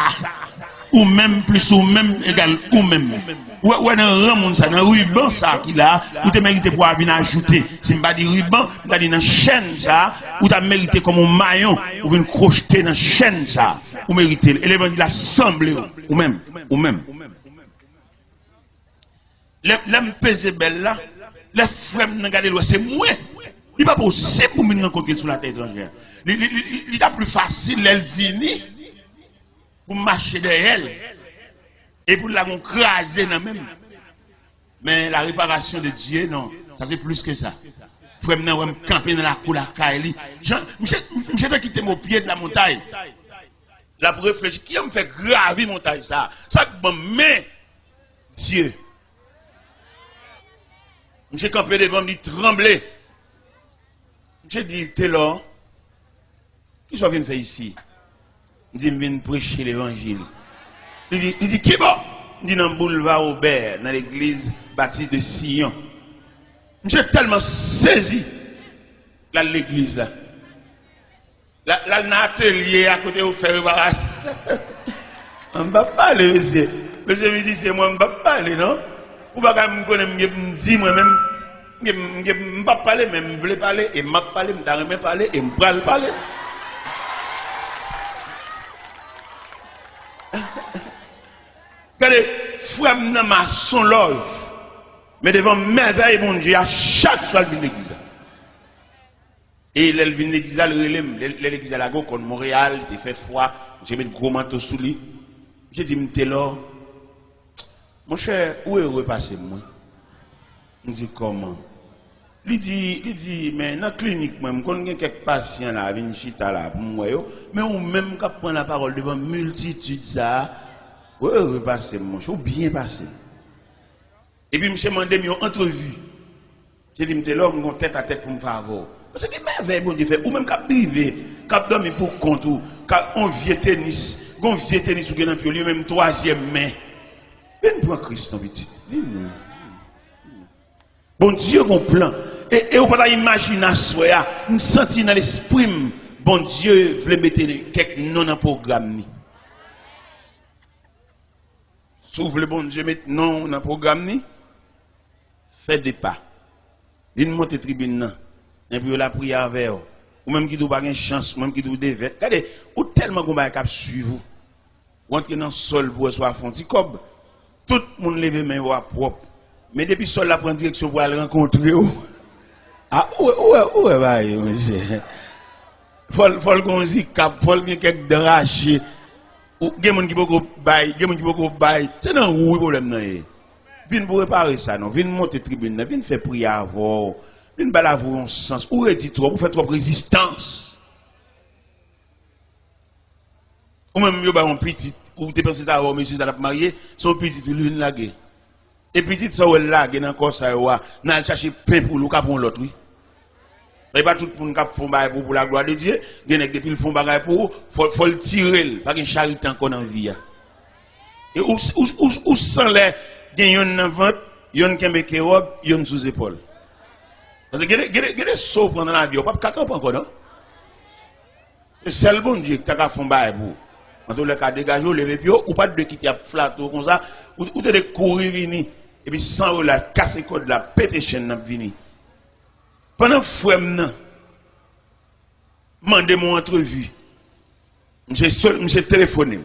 Ou même plus, ou même égal, ou même. Ou dans le rang, ça, dans le ruban, ça, qu'il a, ou t'as mérité pour venir ajouter. Si je pas dit ruban, t'as dit dans la chaîne, ça, ou t'as mérité comme un maillon, ou venir crocheter dans la chaîne, ça, ou mérité. Et l'évangile a semblé, ou même, ou même. L'homme pesé belle là, les frères n'ont gardé l'eau, c'est moi. Il n'est pas possible pour me rencontrer sur la terre étrangère. Il est plus facile, elle vini, pour marcher derrière elle, et pour la craser dans même. Mais la réparation de Dieu, non, ça c'est plus que ça. Frère, je vais camper dans la cour de la Kaili. Je vais quitter mon pied de la montagne. Là, pour réfléchir, qui me fait gravir la montagne, ça? Ça, mais Dieu. J'ai campé devant, me dit trembler. J'ai dit, t'es là. Qu'est-ce que tu viens faire ici? Je dis, je viens prêcher l'évangile. Il dit, qui bon? Je dis, dans le boulevard Aubert, dans l'église bâtie de Sion. J'ai tellement saisi l'église là. Là, dans l'atelier à côté où faire embarrasse. On ne va pas parler, monsieur. Monsieur me dit, c'est moi, on ne va pas parler, non? Ou pas me connaître, me dire moi-même, je ne vais pas parler, mais je veux parler, et je ne vais parler, je ne vais parler, et je ne vais parler. Regardez, frère, dans ma son loge, mais devant merveille, mon Dieu, à chaque fois, il vient l'église. Et il vient l'église, l'église à la go, contre Montréal, il fait froid, j'ai mis un gros manteau sous lui. J'ai dit, m'étais là. Mon cher, où est repassé moi? Je dis comment? Il dit, mais dans la clinique, moi, je connais quelques patients là, viennent chita là, pour moi, mais ou même quand prend la parole devant multitude ça, où est repassé mon cher, ou bien passé. Et puis, je me demandé une entrevue. J'ai dit, je là, je tête à tête pour me faire avoir. Parce que c'est merveille, bon Dieu fait, ou même quand privé, quand dormir pour compte, ou quand on vient tennis, ou gagne lui-même troisième main. Viens pour Christ, ton petit. Bon Dieu, mon plan. Et on peut pas imaginer à soi, me sentir dans l'esprit, bon Dieu voulait mettre quelques noms dans le programme. S'ouvre le bon Dieu, mettre non dans le programme, fait des pas. Viens monter tribune, et puis la prière avec vous. Ou même qui doit pas une chance, ou même qui doit des vêtements. Regardez, ou tellement qu'on va suivre vous. Ou entrer dans le sol pour soit fonti comme. Tout le monde lève main propre. Mais depuis que la prend direction pour aller rencontrer. Ah, ouais, monsieur. Faut qu'on y cap, faut qu'il y ait quelques drachés. Ou il y a des gens qui beaucoup bail, il y a des gens qui beaucoup bail. C'est dans où le problème. Viens pour réparer ça, non. Viens monter tribune, viens faire prière avant. Viens balaver un sens. Ou redit trop, ou faire trop résistance. Ou même, il y a un petit. Ou tu penses ça, monsieur, ça l'a marié, son petit, lui, il l'a gué. Et petit, ça, il l'a gué, dans le ça, il a cherché pain pour l'autre, pour l'autre, oui. Mais pas tout le monde qui fait pour la gloire de Dieu, il y a depuis le fond bagaille pour, faut le tirer, pas qu'il charité encore dans la vie. Et où sans l'air, il y a un ventre, il y a un qui robe, il y a une sous épaule. Parce que il y a des sauts pendant la vie, on ne peut pas encore, non? C'est le bon Dieu qui a fait un bail pour. En tout cas, dégager, lever pied, ou pas de quitter à flatter comme ça, ou de courir, venir, et puis sans la casser code, la péter chaîne, venir. Pendant que je demandé mon entrevue, je téléphoné.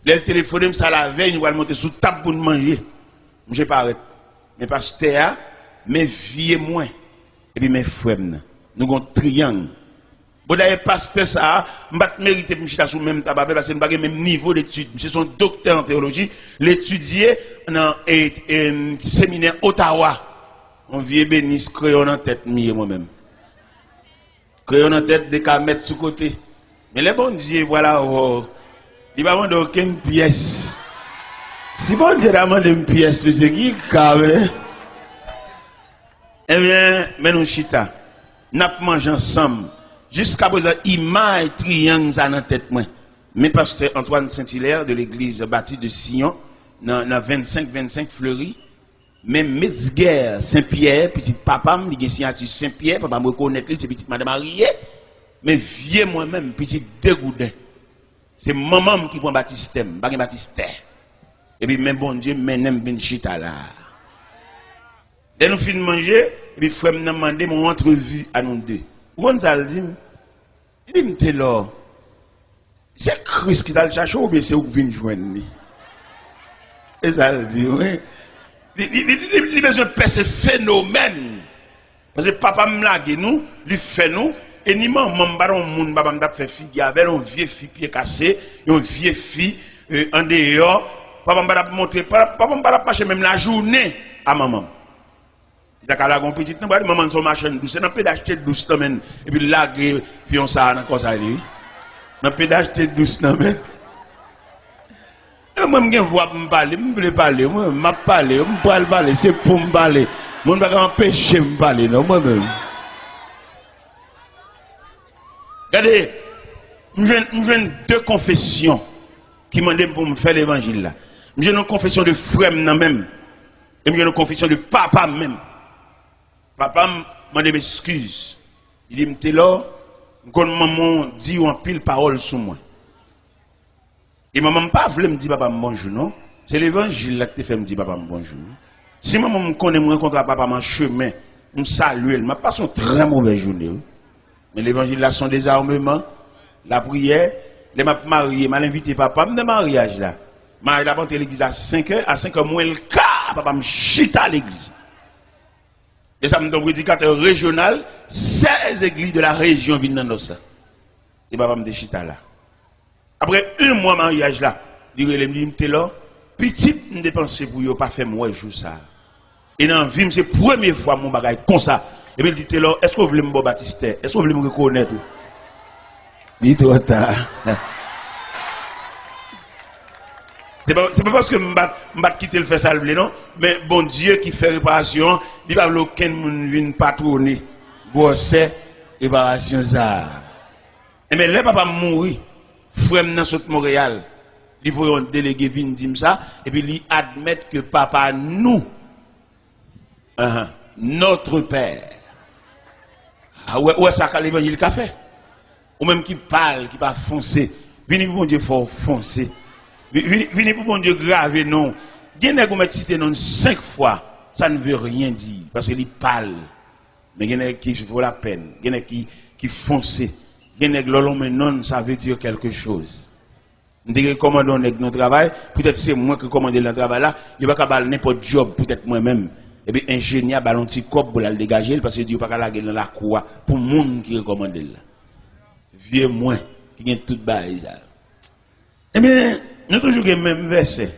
Le téléphoné, ça la veille, nous allons monter sous table pour manger. Je paraît. Mais pasteur, mes vieux moins, et puis mes frères, nous avons un triangle. Bon, d'ailleurs, pasteur, ça, je ne mérite pas de me sous le même tabac parce que je n'ai pas le même niveau d'études. Je suis un docteur en théologie, l'étudier dans un séminaire Ottawa. On vient bénis, crayon en tête, moi-même. Crayon en tête, des cas mettre sous côté. Mais les bons dieux, voilà, il va demander aucune pièce. Si bon Dieu demande une pièce, monsieur, qui carré? Eh bien, mais nous chita. n'a mangé ensemble. Jusqu'à présent, image triangle ça dans tête moi. Mais pasteur Antoine Saint-Hilaire de l'église bâtie de Sion, dans 25 Fleury, même Metzger Saint-Pierre, petit papa, il a signature Saint-Pierre, papa me reconnaît, c'est petite madame mariée, mais vieux moi-même, petit dégoudin. C'est maman qui prend baptistème, pas baptistère. Et puis même bon Dieu, menem ben chita là. Dès nous finissons de manger, et puis frère m'a demandé mon entrevue à nous deux. Où ça le dit? Il dit, m'te là. C'est Christ qui t'a le cherché ou bien c'est où vous venez joindre? Et ça le dit, oui. Il a besoin de faire ce phénomène. Parce que papa me lague nous, lui fait nous, et ni maman baron moun baba m'dap fait fille avec une vieille fille pied cassé, une vieille fille en dehors, papa m'dap monter, papa m'dap marcher même la journée à maman. Il a qu'à la gon petite, maman son machin douce, n'a pas d'acheter douce même et puis lague puis on ça dans ça lui. N'a pas d'acheter douce même. Moi, je vois me parler, je veux parler, moi, je parler, je parler, c'est pour me parler. Je ne vais pas empêcher de me parler, non, moi-même. Regardez, je deux confessions qui m'ont demandé pour me faire l'évangile là. J'ai une confession de frère même, et j'ai une confession de papa même. Papa m'a demandé m'excuse. Il dit, m'te là, quand maman dit en pile parole sur moi. Et maman pas voulu me dire papa bonjour non, c'est l'évangile là qui te fait me dire papa bonjour. Si maman me connaît me rencontre papa en chemin, me salue, elle m'a passé une très mauvaise journée. Mais l'évangile là son désarmement, la prière, les m'a marié, m'a invité papa me de mariage là. M'a il a monté l'église à 5h, à 5h moins le cas, papa me chita à l'église. Et ça me donne prédicateur régional, 16 églises de la région viennent dans ça. Et papa me chita là. Après un mois mariage là, il me dit là, petit me dépenser pour yo pas faire moi jour ça. Et dans vie c'est première fois mon bagage comme ça. Et puis il dit là, est-ce que vous voulez me baptiser? Est-ce que vous voulez me reconnaître? Il trop tard. C'est pas parce que je quitter le faire salver non, mais bon Dieu qui fait réparation, il va aucun monde vienne patronner. Bon c'est réparation ça. Et mais là papa mourir. Frère dans saute Montréal, il faut un délégué venir dire ça et puis il admettre que papa nous notre père. Ah ouais ça qu'a l'évangile qu'a fait. Ou même qui parle, qui pas foncer. Venez pour bon Dieu faut foncer. Venez pour bon Dieu graver non. Gen nèg mettre cité non 5 fois, ça ne veut rien dire parce qu'il parle. Mais gen nèg qui vaut la peine, gen nèg qui foncer. Non, ça veut dire quelque chose. Nous disons comment on est notre travail, peut-être c'est moi qui commande le travail là, il va pas n'importe job, peut-être moi-même. Et puis ingénieur ballon petit cop pour la dégager parce que Dieu pas la dans la cour pour monde qui recommande là. Vieux moi qui gagne toute bail ça. Eh bien, nous toujours le même verset,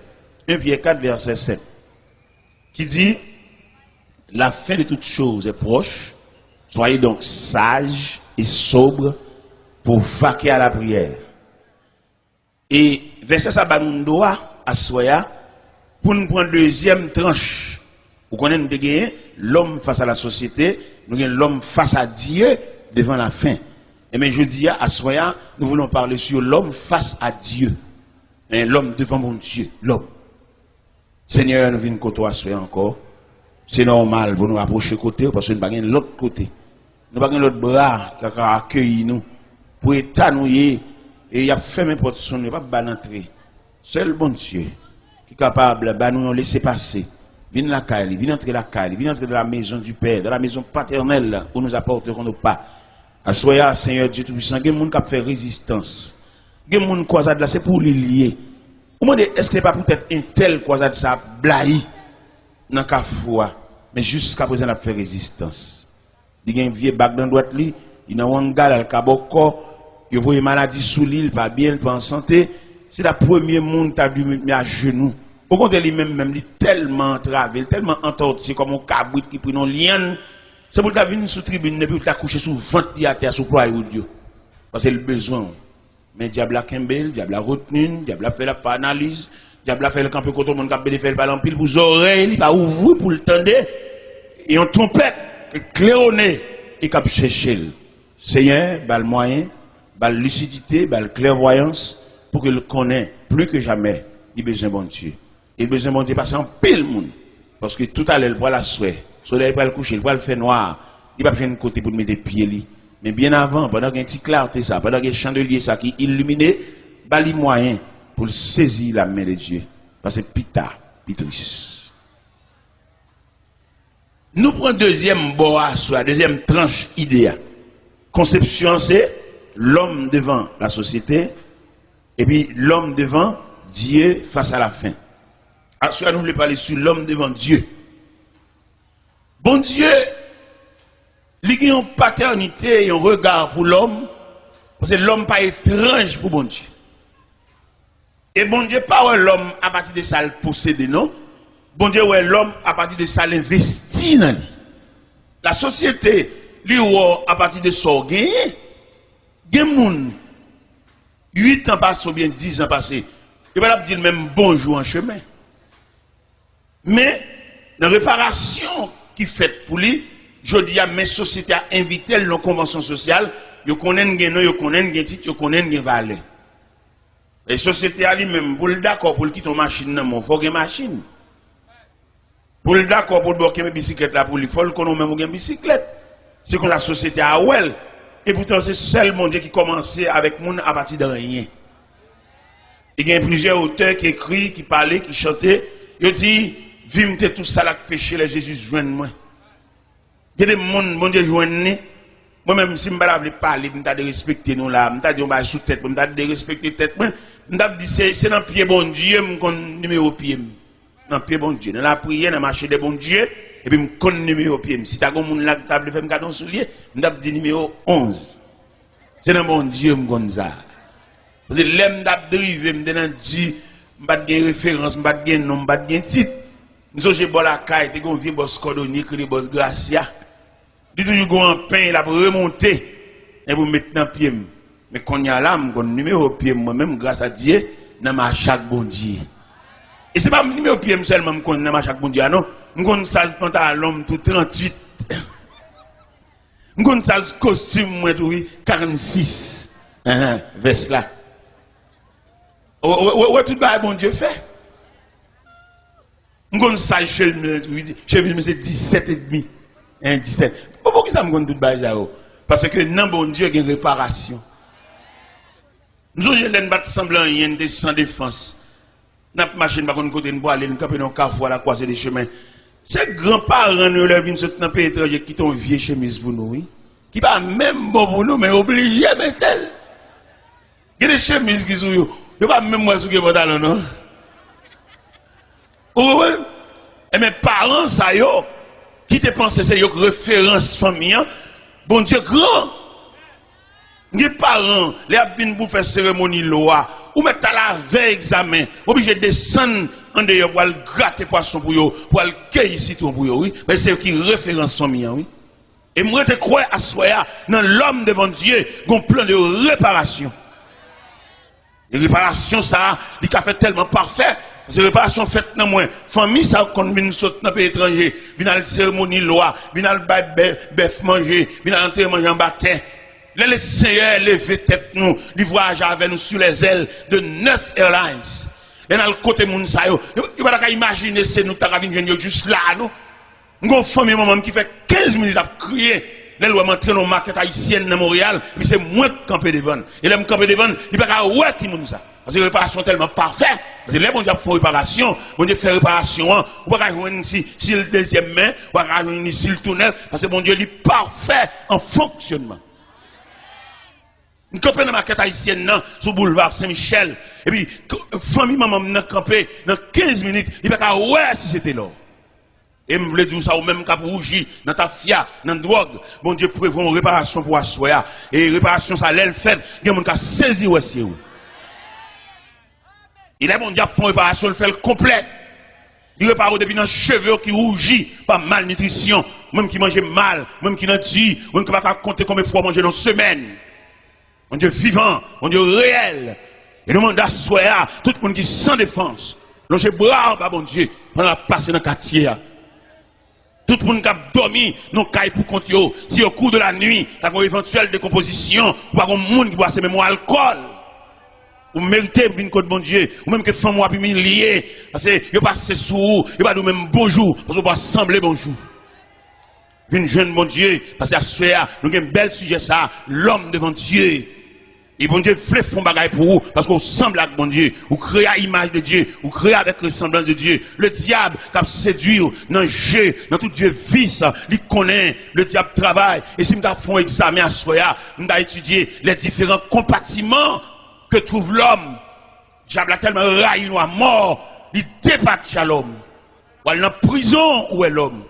1 Pierre 4 verset 7 qui dit la fin de toutes choses est proche. Soyez donc sages et sobres pour vaquer à la prière. Et verset ça ba nous doit à soya pour nous prendre deuxième tranche. Vous connaissez nous gagner l'homme face à la société, nous gagnons l'homme face à Dieu devant la fin. Et mais je dis à soya, nous voulons parler sur l'homme face à Dieu. Et l'homme devant mon Dieu, l'homme. Seigneur, nous venons côté à soya encore. C'est normal, vous nous rapprochez côté parce que nous pas l'autre côté. Nous pas l'autre bras qui a accueilli nous. Pour étanouiller, et il a fait mes portes son, il n'y a pas d'entrée. Seul bon Dieu qui est capable de nous laisser passer. Viens la caille, viens entrer la caille, viens entrer dans la maison du Père, dans la maison paternelle où nous apporterons nos pas. Assoya, Seigneur Dieu Tout-Puissant, il y a des gens qui font résistance. Il y a des gens qui croisent là, c'est pour les lier. Est-ce que ce n'est pas peut-être un tel croisade ça blahi dans la foi, mais jusqu'à présent, il a fait résistance. Il y a un vieux bac dans la droite, il y a un gars dans le cabocco. Il voit une maladie sous l'île, pas bien, pas en santé. C'est la première monde qui a dû mettre à genoux. Au contraire, lui-même, il est tellement entravé, tellement entorti, comme un cabrit qui prend une liane. C'est pour qu'il vienne sous tribune, et puis il a couché sous ventre à terre, sous croix ou Dieu. Parce que c'est le besoin. Mais le diable a Kembel, le diable a retenu, le diable a fait la analyse, le diable a fait le camp contre le monde qui a fait le ballon pile pour les oreilles, il va ouvrir pour le tendre. Et on trompette, claironné. et qu'a chercher. Seigneur, bal moyen, bal lucidité, bal clairvoyance pour qu'il connaisse plus que jamais il a besoin de bon Dieu. Il a besoin de bon Dieu parce qu'en pile monde. Parce que tout à l'heure, il va la souhait. Le soleil va le coucher, il va le faire noir. Il va besoin de côté pour mettre des pieds. Mais bien avant, pendant qu'il y a une petite clarté, ça, pendant qu'il y a un chandelier ça, qui illuminé, bali moyen pour saisir la main de Dieu. Parce que pita, pitris. Nous prenons deuxième bois, soit deuxième tranche idéale. Conception, c'est l'homme devant la société, et puis l'homme devant Dieu face à la fin. Assoir, nous voulons parler sur l'homme devant Dieu. Bon Dieu, il y a une paternité et un regard pour l'homme, parce que l'homme pas étrange pour bon Dieu. Et bon Dieu, pas l'homme à partir de ça le posséder, non? Bon Dieu, ouais, l'homme à partir de ça l'investit dans lui. La société, lui, à partir de ça, gagné. Gen moun 8 ans passés ou bien 10 ans passés, il va pas dire même bonjour en chemin. Mais dans la réparation qui fait pour lui, je dis à mes sociétés à inviter la convention sociale, ils connaissent gen nom, ils connaissent gen titre, ils connaissent gen valeur. Et société a lui-même pour le d'accord pour quitter une machine non, faut une machine. Pour le d'accord pour bloquer mes bicyclettes là pour lui, faut qu'on même une bicyclette. C'est que la société a well. Et pourtant, c'est seulement Dieu qui commençait avec moun à partir de rien. Il y a plusieurs auteurs qui écrivent, qui parlaient, qui chantaient. Ils disent, vimte tout ça là que péché, les Jésus joigne moi. Il y a des gens, bon Dieu joigne. Moi-même, si je ne veux pas parler, je vais respecter nous là. Je vais dire, sous tête, je vais respecter tête. Je vais dire, c'est dans le pied bon Dieu, je vais numéro pied. Dans le pied bon Dieu. Dans la prière, dans le marché de bon Dieu. Et puis, je connais le numéro pied. Si tu as un monde là qui t'a fait un cadeau soulier, je vais dire numéro 11. C'est dans mon Dieu, je connais ça. Parce que l'aime d'abdriver, je vais dire, je vais dire référence, je vais dire nom, je vais dire titre. Nous avons bon la caille, tu as un vieux boss cordonnier, qui est le boss Gracia. Tu as toujours un pain, il a remonter, et vous mettre dans le pied. Mais quand il y a là, je connais le numéro pied, moi-même, grâce à Dieu, dans ma chaque bon Dieu. Et ce n'est pas le numéro pied seulement, je connais dans chaque bon Dieu, non? Je connais ça, pantalon, tout 38. Je connais ça, costume, moi, tout 46. Veste là. Ouais, tout le bon Dieu fait. Je connais ça, chez lui, c'est 17 et demi. 17. Pourquoi ça me connaît tout le monde? Parce que non, bon Dieu, il y a une réparation. Nous avons battre semblant, il y a une sans défense. N'a pas machine par contre côté de bois aller nous camper dans carrefour la croisée des chemins. Ces grands-parents nous leur viennent sur un pays étranger qui t'ont vieux chemise pour nous, oui. Qui pas même bon pour nous mais obligé mais tel. Il y a des chemises qui sont yo, pas même moi sous que pantalon non. Oui. Et mes parents ça yo qui te pensent c'est yo référence famille. Bon Dieu grand. Les parents, les abîmes pour faire cérémonie loi, ou mettre à la veille examen, obligé de descendre en dehors pour aller gratter poisson pour eux, pour aller cueillir citron pour eux, oui. Mais c'est qui référence son mien, oui. Et moi, je crois à soi, dans l'homme devant Dieu, un plan de réparation. Et réparation, ça, il a fait tellement parfait. C'est réparation faite dans moi. Famille, ça, quand vient sauter dans le pays étranger, vient à la cérémonie loi, vient à le bœuf manger, vient à l'entrée manger en baptême. Les Seigneurs levé tête nous, ils voyagent avec nous sur les ailes de 9 Airlines. Et dans le côté moun sa yo, il va pas imaginer c'est nous t'as venir juste là non. Une famille maman qui fait 15 minutes à crier, les lois m'entraîner dans market haïtienne dans Montréal, puis c'est moi qui camper devant. Et là me camper devant, il pas ka ouais qui moun ça. Parce que réparation tellement parfaite. Parce que les bon Dieu fait réparation, bon Dieu fait réparation, ou pas joindre si le deuxième main, ou pas joindre si le tunnel parce que bon Dieu est parfait en fonctionnement. Nous campons dans la market haïtienne, sur le boulevard Saint-Michel. Et puis, famille maman m'a campé dans 15 minutes. Il n'y a pas ouais si c'était là. Et je voulais dire ça au même cap rougi, dans ta fia, dans la drogue. Bon Dieu prévoit une réparation pour assoya. Et réparation, ça l'aile fait. Il y a des gens qui saisi aussi. Il est bon Dieu fait une réparation, il fait le complet. Il répare depuis dans les cheveux qui rougit par malnutrition. Même qui mange mal, même qui n'a dit, même qui ne va pas compter combien de fois manger dans une semaine. Mon Dieu vivant, mon Dieu réel. Et nous demandons à soi, tout le monde qui sans défense, longer bras, bon Dieu, pendant la passer dans le quartier. Tout le monde qui a dormi, non caille pour compte yo. Si au cours de la nuit, t'as une éventuelle décomposition, ou pas un monde qui boit ce même alcool. Ou méritez une côte bon Dieu, ou même que femme ou humilié, parce que yo passe sous, yo pas nous même bonjour, parce qu'on va sembler bonjour. Une jeune bon Dieu, parce que à ce soir, nous avons un bel sujet ça, l'homme devant Dieu. Et bon Dieu fait fond bagaille pour vous, parce qu'on semble avec bon Dieu, ou créer à l'image de Dieu, ou créer avec ressemblance de Dieu. Le diable qui a séduit dans le jeu, dans tout Dieu vice, il connaît, le diable travaille. Et si nous avons fait un examen à ce soir, nous avons étudié les différents compartiments que trouve l'homme. Le diable a tellement raillé à mort, il dépasse l'homme. Ou elle est en prison, où est l'homme?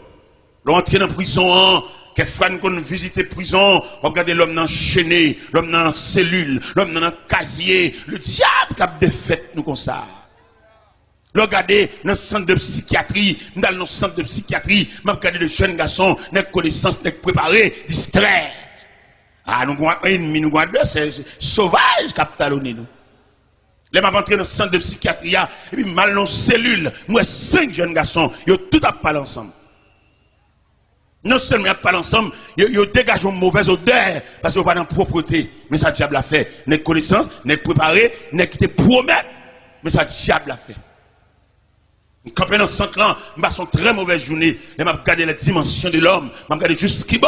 L'entrée dans la prison, que fan qu'on visite prison, regardez l'homme enchaîné, l'homme dans la cellule, l'homme dans le casier, le diable qui a défait nous comme ça. Regardez dans le centre de psychiatrie, dans le centre de psychiatrie, regardez le jeune garçon, n'a connaissance, n'a préparé, distrait. Ah, nous avons un ennemi, nous avons deux, c'est sauvage qui a talonné nous. Les m'a rentré dans le centre de psychiatrie, et puis mal dans la cellule, nous avons 5 jeunes garçons, ils ont tout à parler ensemble. Non seulement ils parlent ensemble, ils dégagent une mauvaise odeur parce qu'ils n'ont pas de propreté. Mais ça, diable a fait. N'est connaissance, n'est préparé, n'est qui te promet. Mais ça, diable a fait. Quand on est dans 5 ans, je passe une très mauvaise journée. Je vais regarder les dimensions de l'homme. Je vais regarder juste ce qui est bon.